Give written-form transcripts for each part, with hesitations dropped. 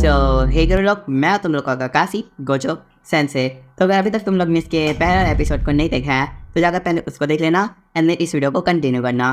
तो हे गुरु लोग, मैं तुम लोग का काशी गोजो सेंसे। तो अगर अभी तक तुम लोग ने इसके पहला एपिसोड को नहीं देखा है तो जाकर पहले उसको देख लेना एंड इस वीडियो को कंटिन्यू करना।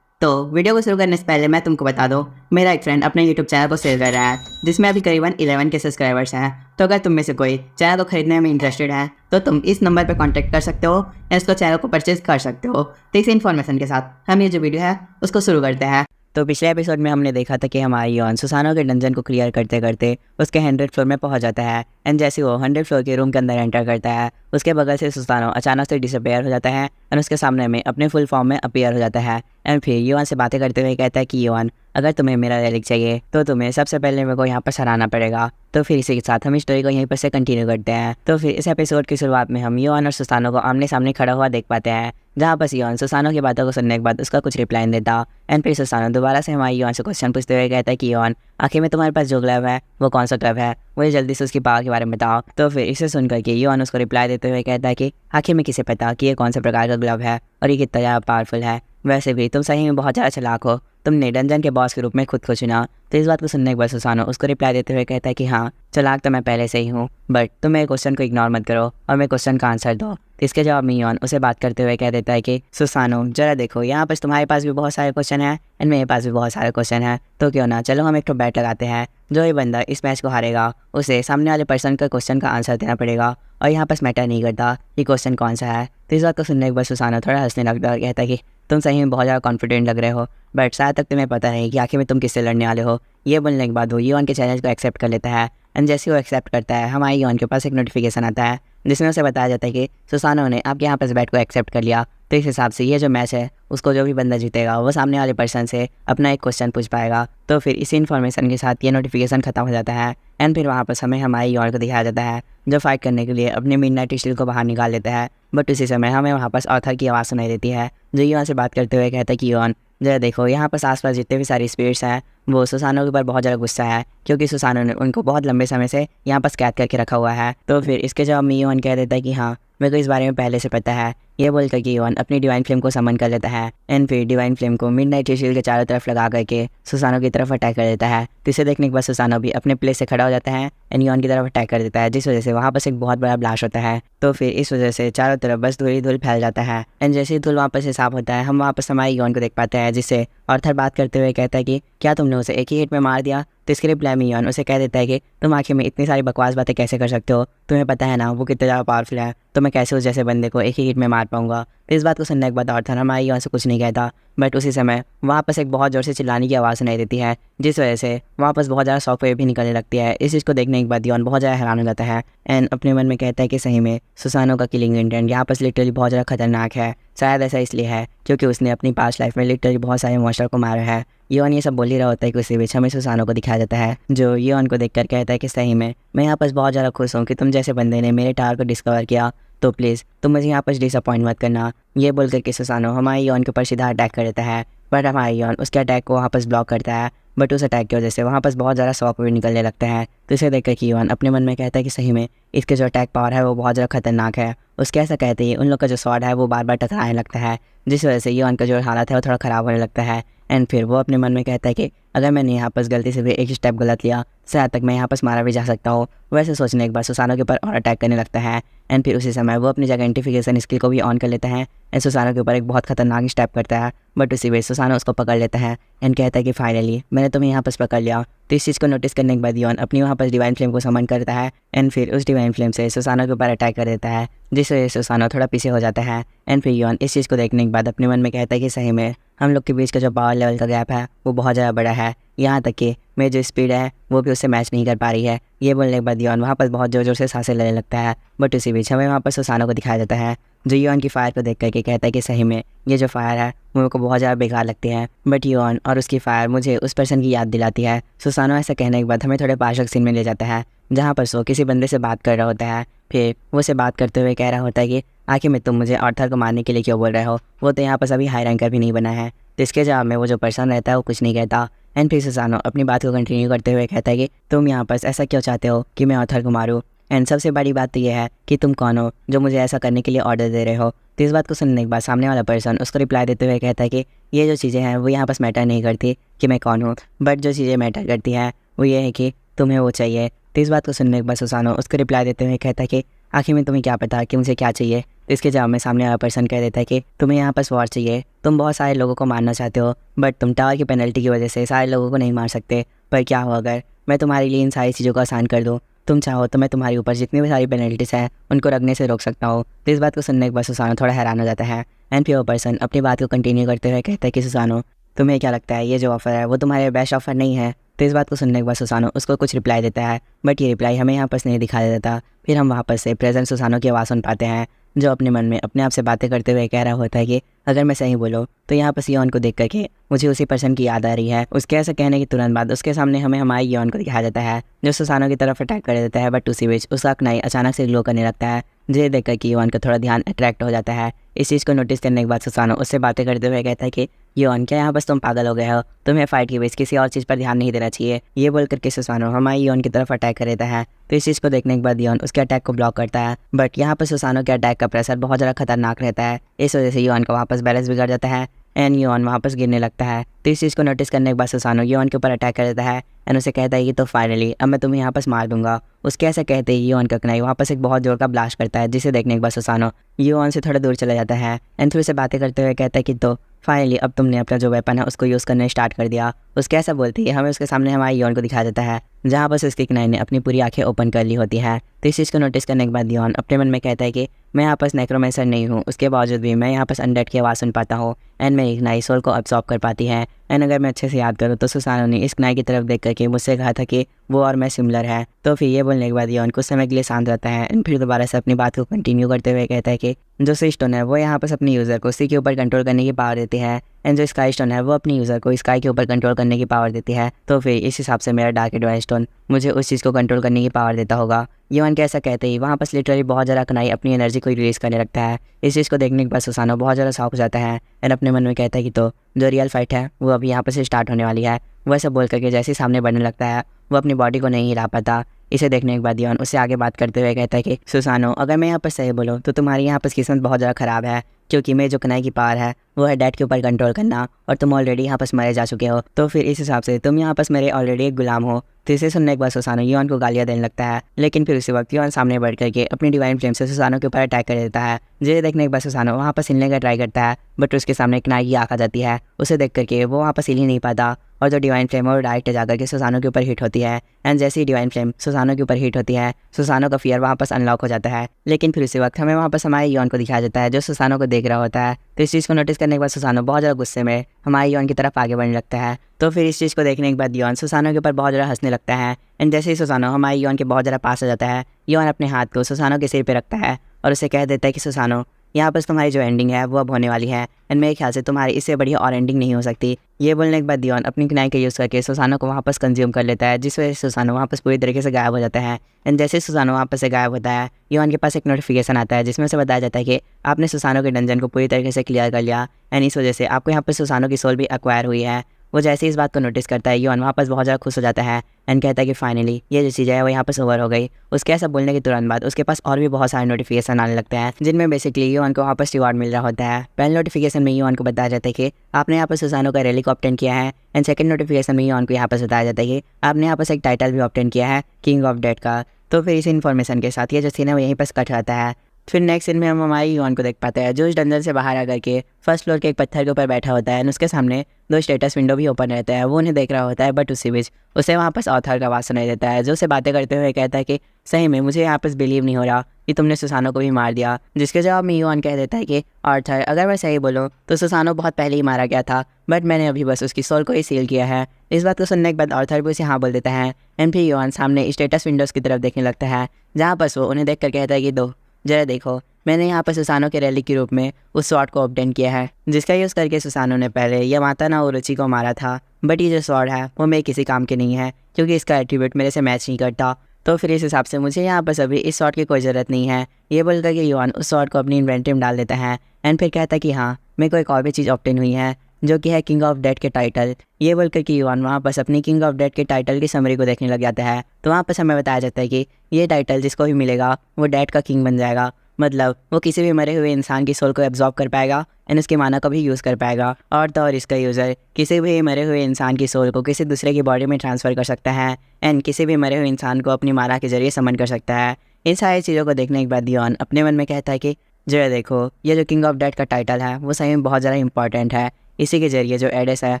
तो वीडियो को शुरू करने से पहले मैं तुमको बता दूं, मेरा एक फ्रेंड अपने यूट्यूब चैनल को शेयर कर रहा है जिसमें अभी करीबन 11 के सब्सक्राइबर्स हैं। तो अगर तुम में से कोई चैनल को खरीदने में इंटरेस्टेड है तो तुम इस नंबर पर कॉन्टैक्ट कर सकते हो या इसको चैनल को परचेज कर सकते हो। तो इस इन्फॉर्मेशन के साथ हम ये जो वीडियो है उसको शुरू करते हैं। तो पिछले एपिसोड में हमने देखा था कि हमारा योन सुसानो के डंजन को क्लियर करते करते उसके 100 फ्लोर में पहुंच जाता है एंड जैसे वो 100 फ्लोर के रूम के अंदर एंटर करता है उसके बगल से सुसानो अचानक से डिसअपेयर हो जाता है एंड उसके सामने में अपने फुल फॉर्म में अपीयर हो जाता है। एंड फिर योन से बातें करते हुए कहता है कि योन, अगर तुम्हें मेरा रेलिक चाहिए तो तुम्हें सबसे पहले मेरे को यहाँ पर सराहना पड़ेगा। तो फिर इसी के साथ हम स्टोरी को यहीं पर से कंटिन्यू करते हैं। तो फिर इस एपिसोड की शुरुआत में हम योन और सुसानो को आमने सामने खड़ा हुआ देख पाते हैं, जहाँ पर योन सुसानो की बातों को सुनने के बाद उसका कुछ रिप्लाई नहीं देता। एंड फिर सुसानो दोबारा से हमारे योन से क्वेश्चन पूछते हुए कहता है कि योन, आखिर में तुम्हारे पास जो ग्लव है वो कौन सा ग्लव है, मुझे जल्दी से उसकी पावर के बारे में बताओ। तो फिर इसे सुनकर के योन उसको रिप्लाई देते हुए कहता है कि आखिर में किसे पता कि ये कौन सा प्रकार का ग्लव है और ये कितना ज़्यादा पावरफुल है। वैसे भी तुम सही में बहुत ज़्यादा चालाक हो, तुमने डंजन के बॉस के रूप में खुद को चुना। तो इस बात को सुनने के बाद सुसानो उसको रिप्लाई देते हुए कहता है कि हाँ, चालाक तो मैं पहले से ही हूँ, बट तुम मेरे क्वेश्चन को इग्नोर मत करो और मेरे क्वेश्चन का आंसर दो। तो इसके जवाब में योन उसे बात करते हुए कह देता है कि सुसानो, जरा देखो, यहाँ पर तुम्हारे पास भी बहुत सारे क्वेश्चन हैं एंड मेरे पास भी बहुत सारे क्वेश्चन हैं, तो क्यों ना चलो हम एक तो बैट लगाते हैं। जो ही बंदा इस मैच को हारेगा उसे सामने वाले पर्सन का क्वेश्चन का आंसर देना पड़ेगा और यहाँ पर मैटर नहीं करता कि क्वेश्चन कौन सा है। तो इस बात को सुनने के बाद सुसानो थोड़ा हंसने लगता है और कहता है कि तुम सही में बहुत ज़्यादा कॉन्फिडेंट लग रहे हो, बट शायद तक तुम्हें पता नहीं कि आखिर में तुम किससे लड़ने वाले हो। ये बोलने के बाद वो योन के चैलेंज को एक्सेप्ट कर लेता है एंड जैसे वो एक्सेप्ट करता है हमारे योन के पास एक नोटिफिकेशन आता है जिसमें उसे बताया जाता है कि सुसानो ने आपके यहाँ पर बैट को एक्सेप्ट कर लिया। तो इस हिसाब से ये जो मैच है उसको जो भी बंदा जीतेगा वो सामने वाले पर्सन से अपना एक क्वेश्चन पूछ पाएगा। तो फिर इसी इन्फॉर्मेशन के साथ ये नोटिफिकेशन खत्म हो जाता है एंड फिर वहाँ पर हमें हमारी योन को दिखाया जाता है जो फाइट करने के लिए अपने मिडनाइट स्टील को बाहर निकाल लेता है। बट उसी समय हमें वहाँ पर ऑथर की आवाज़ सुनाई देती है जो योन से बात करते हुए कहता है कि योन, जरा देखो, यहाँ पर आसपास जितने भी सारी स्पिरिट्स हैं वो सुसानो के ऊपर बहुत ज़्यादा गुस्सा है क्योंकि सुसानो ने उनको बहुत लंबे समय से यहाँ पर कैद करके रखा हुआ है। तो फिर इसके जवाब में योन कह देता है कि हाँ, मेरे को इस बारे में पहले से पता है। ये बोलकर कि योन अपनी डिवाइन फ्लेम को समन कर लेता है एंड फिर डिवाइन फ्लेम को मिडनाइट शील्ड के चारों तरफ लगा करके सुसानो की तरफ अटैक कर देता है। तो इसे देखने के बाद सुसानो भी अपने प्लेस से खड़ा हो जाता है एंड योन की तरफ अटैक कर देता है, जिस वजह से वहाँ पर एक बहुत बड़ा ब्लास्ट होता है। तो फिर इस वजह से चारों तरफ बस धूल ही धूल फैल जाता है एंड जैसे ही धूल वापस से साफ होता है हम वापस हमारे योन को देख पाते हैं, जिससे ऑर्थर बात करते हुए कहता है कि क्या तुमने उसे एक ही हिट में मार दिया। तो इसके रिप्लाई में योन उसे कह देता है कि तुम आखिर में इतनी सारी बकवास बातें कैसे कर सकते हो, तुम्हें पता है ना वो कितना ज़्यादा पावरफुल है, तो मैं कैसे उस जैसे बंदे को एक ही हिट में मार पाऊंगा। तो इस बात को सुनने के बाद ऑर्थर हमारे योन से कुछ नहीं कहता, बट उसी समय वापस एक बहुत ज़ोर से चिल्लाने की आवाज़ सुनाई देती है जिस वजह से वापस बहुत ज़्यादा सॉफ्टवेयर भी निकलने लगती है। इस चीज़ को देखने के बाद योन बहुत ज़्यादा हैरान हो जाता है एंड अपने मन में कहता है कि सही में सुसानो का किलिंग इंटेंट यहाँ पर लिटरली बहुत ज़्यादा खतरनाक है। शायद ऐसा इसलिए है क्योंकि उसने अपनी पास्ट लाइफ में लिटरली बहुत सारे मॉन्स्टर को मारा है। योन ये सब बोल ही रहा होता है कि उसी बीच हमें सुसानो को दिखाया जाता है जो योन को देखकर कहता है कि सही में मैं यहाँ पर बहुत ज़्यादा खुश हूँ कि तुम जैसे बंदे ने मेरे टावर को डिस्कवर किया, तो प्लीज़ तुम मुझे यहाँ पर डिसअपॉइंट मत करना। ये बोल करके सुसानो हमारे योन के ऊपर सीधा अटैक कर देता है, बट हमारे योन उसके अटैक को वापस ब्लॉक करता है। बट उस अटैक की वजह से वहाँ पर बहुत ज़्यादा सॉफ्टवेयर निकलने लगता है। तो इसे देखकर कि योन अपने मन में कहता है कि सही में इसके जो अटैक पावर है वो बहुत ज़्यादा खतरनाक है। उसके ऐसा कहते ही उन लोग का जो स्वॉर्ड है वो बार बार टकराने लगता है, जिस वजह से योन का जो हालत है वो थोड़ा ख़राब होने लगता है। एंड फिर वो अपने मन में कहता है कि अगर मैंने यहाँ पर गलती से भी एक स्टेप गलत लिया शायद तक मैं यहाँ पर मारा भी जा सकता हूँ। वैसे सोचने के बाद सुसानो के ऊपर और अटैक करने लगता है एंड फिर उसी समय वो अपनी जगह आइडेंटिफिकेशन स्किल को भी ऑन कर लेता है एंड सुसानो के ऊपर एक बहुत खतरनाक स्टेप करता है, बट उसी वजह सुसानो उसको पकड़ लेता है एंड कहता है कि फाइनली मैंने तुम्हें यहाँ पर पकड़ लिया। तो इस चीज़ को नोटिस करने के बाद योन अपनी वहाँ पर डिवाइन फ्लेम को समन करता है एंड फिर उस डिवाइन फ्लेम से सुसानो के ऊपर अटैक कर देता है, जिस वजह से सुसानो थोड़ा पीछे हो जाता है। एंड फिर योन इस चीज़ को देखने के बाद अपने मन में कहता है कि सही में हम लोग के बीच का जो पावर लेवल का गैप है वो बहुत ज़्यादा बड़ा है, यहाँ तक कि मेरी जो स्पीड है वो भी उससे मैच नहीं कर पा रही है। ये बोलने के बाद योन वहाँ पर बहुत ज़ोर ज़ोर से सांसें लेने लगता है, बट उसी बीच हमें वहाँ पर सुसानो को दिखाया जाता है जो योन की फायर को देख करके कहता है कि सही में ये जो फायर है वो मेरे को बहुत ज़्यादा बेकार लगती है, बट योन और उसकी फायर मुझे उस पर्सन की याद दिलाती है। सुसानो ऐसा कहने के बाद हमें थोड़े पार्शल सीन में ले जाता है जहाँ पर सो किसी बंदे से बात कर रहा होता है। फिर वो से बात करते हुए कह रहा होता है कि आखिर में तुम मुझे ऑर्थर को मारने के लिए क्यों बोल रहे हो, वो तो यहाँ पर सभी हाई रैंकर भी नहीं बना है। तो इसके जवाब में वो जो पर्सन रहता है वो कुछ नहीं कहता एंड फिर सुसानो अपनी बात को कंटिन्यू करते हुए कहता है कि तुम यहाँ पर ऐसा क्यों चाहते हो कि मैं ऑर्थर को मारूँ, एंड सबसे बड़ी बात तो ये है कि तुम कौन हो जो मुझे ऐसा करने के लिए ऑर्डर दे रहे हो। तो इस बात को सुनने के बाद सामने वाला पर्सन उसको रिप्लाई देते हुए कहता है कि ये जो चीज़ें हैं वो यहाँ पर मैटर नहीं करती कि मैं कौन हूँ, बट जो चीज़ें मैटर करती हैं वो ये है कि तुम्हें वो चाहिए। तो इस बात को सुनने के बाद सुसानो उसको रिप्लाई देते हुए कहता है कि आखिर में तुम्हें क्या पता कि मुझे क्या चाहिए। तो इसके जवाब में सामने वाला पर्सन कह देता है कि तुम्हें यहाँ पर वॉर चाहिए, तुम बहुत सारे लोगों को मारना चाहते हो, बट तुम टावर की पेनल्टी की वजह से सारे लोगों को नहीं मार सकते। पर क्या हो अगर मैं तुम्हारे लिए इन सारी चीज़ों को आसान कर दूँ? तुम चाहो तो मैं तुम्हारे ऊपर जितनी भी सारी पेनल्टीज हैं उनको रखने से रोक सकता हूँ। तो इस बात को सुनने के बाद सुसानो थोड़ा हैरान हो जाता है। एंड फिर वो पर्सन अपनी बात को कंटिन्यू करते हुए कहता है कि सुसानो, तुम्हें क्या लगता है ये जो ऑफ़र है वो तुम्हारे बेस्ट ऑफ़र नहीं है? तो इस बात को सुनने के बाद सुसानो उसको कुछ रिप्लाई देता है, बट ये रिप्लाई हमें यहाँ पर नहीं दिखाई देता। फिर हम वापस से प्रेजेंट सुसानो की आवाज़ सुन पाते हैं, जो अपने मन में अपने आप से बातें करते हुए कह रहा होता है कि अगर मैं सही बोलूँ तो यहाँ पर योन को देख करके मुझे उसी पर्सन की याद आ रही है। उसके ऐसा कहने के तुरंत बाद उसके सामने हमें हमारे योन को दिखाया जाता है, जो सुसानो की तरफ अटैक कर देता है। बट उसी बीच उसका कनाई अचानक से ग्लो करने लगता है, जिसे देखकर कि योन का थोड़ा ध्यान अट्रैक्ट हो जाता है। इस चीज़ को नोटिस करने के बाद सुसानो उससे बातें करते हुए कहता है कि योन, क्या यहाँ बस तुम पागल हो गए हो? तुम्हें फाइट के बीच किसी और चीज़ पर ध्यान नहीं देना चाहिए। ये बोल करके सुसानो हमारी योन की तरफ अटैक कर देता है। तो इस चीज़ को देखने के बाद योन उसके अटैक को ब्लॉक करता है, बट यहाँ पर सुसानो के अटैक का प्रेशर बहुत ज़्यादा खतरनाक रहता है। इस वजह से योन का वापस बैलेंस बिगड़ जाता है एंड योन वापस गिरने लगता है। तो इस चीज़ को नोटिस करने के बाद सुसानो योन के ऊपर अटैक कर देता है एंड उसे कहता है कि तो फाइनली अब मैं तुम्हें यहाँ पर मार दूंगा। उसके ऐसा कहते ही योन का कनाई वापस एक बहुत जोर का ब्लास्ट करता है, जिसे देखने के बाद सुसानो योन से थोड़ा दूर चला जाता है एंड फिर से बातें करते हुए कहता है कि तो फाइनली अब तुमने अपना जो वेपन है उसको यूज़ करना स्टार्ट कर दिया। उसके ऐसा बोलते ही हमें उसके सामने हमारे योन को दिखाया जाता है, जहाँ बस उसकी कनाई ने अपनी पूरी आंखें ओपन कर ली होती है। तो इस चीज़ को नोटिस करने के बाद योन अपने मन में कहता है कि मैं यहाँ पर नेक्रोमेंसर नहीं हूँ, उसके बावजूद भी मैं यहाँ पर अनडेड की आवाज़ सुन पाता हूँ एंड मेरी कनाई सोल को अब्सॉर्ब कर पाती है। एंड अगर मैं अच्छे से याद करूँ तो सुसानो ने इस कनाई की तरफ देख करके मुझसे कहा था कि वो और मैं सिमिलर है। तो फिर ये बोलने के बाद योन कुछ समय के लिए शांत रहता है एंड फिर दोबारा से अपनी बात को कंटिन्यू करते हुए कहता है कि जो सी स्टोन है वो यहाँ पर अपने यूज़र को सी के ऊपर कंट्रोल करने की पावर देती है एंड जो स्काई स्टोन है वो अपने यूज़र को स्काई के ऊपर कंट्रोल करने की पावर देती है। तो फिर इस हिसाब से मेरा डार्क एडवांस स्टोन मुझे उस चीज़ को कंट्रोल करने की पावर देता होगा। योन के ऐसा कहते ही वहाँ पर लिटरली बहुत ज़्यादा कनाई अपनी एनर्जी को रिलीज़ करने लगता है। इस चीज़ को देखने के बाद सुसानो बहुत ज़्यादा शॉक हो जाता है एंड अपने मन में कहता है कि तो जो रियल फाइट है वो अभी यहाँ पर से स्टार्ट होने वाली है। वैसा बोल करके जैसे ही सामने बढ़ने लगता है वो अपनी बॉडी को नहीं हिला पाता। इसे देखने के बाद योन उससे आगे बात करते हुए कहता है कि सुसानो, अगर मैं यहाँ पर सही बोलूँ तो तुम्हारी यहाँ पर किस्मत बहुत ज़्यादा ख़राब है, क्योंकि मेरी जो कनाई की पावर है वो है डैड के ऊपर कंट्रोल करना और तुम ऑलरेडी यहाँ पर मारे जा चुके हो। तो फिर इस हिसाब से तुम यहाँ पर मेरे ऑलरेडी एक गुलाम हो। तो इसे सुनने के बाद सुसानो योन को गालियाँ देने लगता है, लेकिन फिर उसी वक्त योन सामने बढ़ करके अपनी डिवाइन फ्लेम से सुसानो के ऊपर अटैक कर देता है। जिसे देखने के बाद सुसानो वहाँ पर हिलने का ट्राई करता है, बट उसके सामने कनाई की आँख आ जाती है। उसे देख करके वो वहाँ पर हिल ही नहीं पाता और जो डिवाइन फ्लेम है वो डायरेक्ट जाकर के सुसानो के ऊपर हिट होती है एंड जैसे ही डिवाइन फ्लेम सुसानो के ऊपर हिट होती है सुसानो का फियर वहाँ पर अनलॉक हो जाता है। लेकिन फिर उसी वक्त हमें वहाँ पर हमारे योन को दिखाया जाता है, जो सुसानो को देख रहा होता है। तो इस चीज़ को नोटिस करने के बाद सुसानो बहुत ज़्यादा गुस्से में हमारे योन की तरफ आगे बढ़ने लगता है। तो फिर इस चीज़ को देखने के बाद योन सुसानो के ऊपर बहुत ज़्यादा हंसने लगता है एंड जैसे ही सुसानो हमारे योन के बहुत ज़्यादा पास आ जाता है, योन अपने हाथ को सुसानो के सिर पे रखता है और उसे कह देता है कि सुसानो, यहाँ पर तुम्हारी जो एंडिंग है वो अब होने वाली है एंड मेरे ख्याल से तुम्हारी इससे बढ़िया और एंडिंग नहीं हो सकती। ये बोलने के बाद योन अपनी कनाई का यूज़ करके सुसानो को वापस कंज्यूम कर लेता है, जिस वजह से सुसानो वापस पूरी तरीके से गायब हो जाता है। एंड जैसे सुसानो वापस से गायब होता है, योन के पास एक नोटिफिकेशन आता है जिसमें से बताया जाता है कि आपने सुसानो के डंजन को पूरी तरीके से क्लियर कर लिया एंड इस वजह से आपको यहाँ पर सुसानो की सोल भी एक्वायर हुई है। वो जैसे ही इस बात को नोटिस करता है, योन वापस बहुत ज़्यादा खुश हो जाता है एंड कहता है कि फाइनली ये जो चीज़ है वो यहाँ पर ओवर हो गई। उसके ऐसा बोलने के तुरंत बाद उसके पास और भी बहुत सारे नोटिफिकेशन आने लगते हैं, जिनमें बेसिकली योन को वापस रिवॉर्ड मिल रहा होता है। पहले नोटिफिकेशन में योन को बताया जाता है कि आपने यहाँ पर सुसानो का रैली को ऑब्टेन किया है एंड सेकंड नोटिफिकेशन में योन को यहाँ पर बताया जाता है कि आपने यहाँ पर एक टाइटल भी ऑब्टेन किया है, किंग ऑफ डेड का। तो फिर इस इन्फॉर्मेशन के साथ ये जो सीन है वो यहीं पर कट रहता है। फिर नेक्स्ट सीन में हम हमारी योन को देख पाते हैं, जो इस डंजन से बाहर आकर के फर्स्ट फ्लोर के एक पत्थर के ऊपर बैठा होता है एंड उसके सामने दो स्टेटस विंडो भी ओपन रहता है। वो उन्हें देख रहा होता है, बट उसी बीच उसे वहाँ पर ऑथर का आवाज़ सुनाई देता है, जो उसे बातें करते हुए कहता है कि सही में मुझे यहाँ पर बिलीव नहीं हो रहा कि तुमने सुसानो को भी मार दिया। जिसके जवाब में योन कह देता है कि ऑथर, अगर मैं सही बोलूँ तो सुसानो बहुत पहले ही मारा गया था, बट मैंने अभी बस उसकी सोल को ही सील किया है। इस बात को सुनने के बाद ऑथर भी उसे हाँ बोल देता है एंड फिर योन सामने स्टेटस विंडोज़ की तरफ देखने लगता है, जहाँ पर वो उन्हें देख कर कहता है कि दो जरा देखो, मैंने यहाँ पर सुसानो के रैली के रूप में उस स्वॉर्ड को ऑब्टेन किया है, जिसका यूज़ करके सुसानो ने पहले यामाता ना ओरोची को मारा था। बट ये जो स्वॉर्ड है वो मेरे किसी काम के नहीं है, क्योंकि इसका एट्रीब्यूट मेरे से मैच नहीं करता। तो फिर इस हिसाब से मुझे यहाँ पर अभी इस स्वॉर्ड की कोई ज़रूरत नहीं है। ये बोल कर के योन उस स्वॉर्ड को अपनी इन्वेंट्री में डाल देता है एंड फिर कहता है कि हाँ, मेरे को एक और भी चीज़ ऑब्टेन हुई है, जो कि है किंग ऑफ डेड के टाइटल। ये बोलकर कि योन वहाँ पर अपनी किंग ऑफ डेड के टाइटल की समरी को देखने लग जाता है। तो वहाँ पर हमें बताया जाता है कि ये टाइटल जिसको भी मिलेगा वो डेड का किंग बन जाएगा। मतलब वो किसी भी मरे हुए इंसान की सोल को एब्जॉर्ब कर पाएगा एंड उसकी माना को भी यूज़ कर पाएगा। और तो और इसका यूज़र किसी भी मरे हुए इंसान की सोल को किसी दूसरे की बॉडी में ट्रांसफ़र कर सकता है एंड किसी भी मरे हुए इंसान को अपनी माना के जरिए समन कर सकता है। इन सारी चीज़ों को देखने के बाद दियोन अपने मन में कहता है कि जो ये देखो, ये जो किंग ऑफ डेथ का टाइटल है वो सही में बहुत ज़्यादा इंपॉर्टेंट है। इसी के ज़रिए जो एडिस है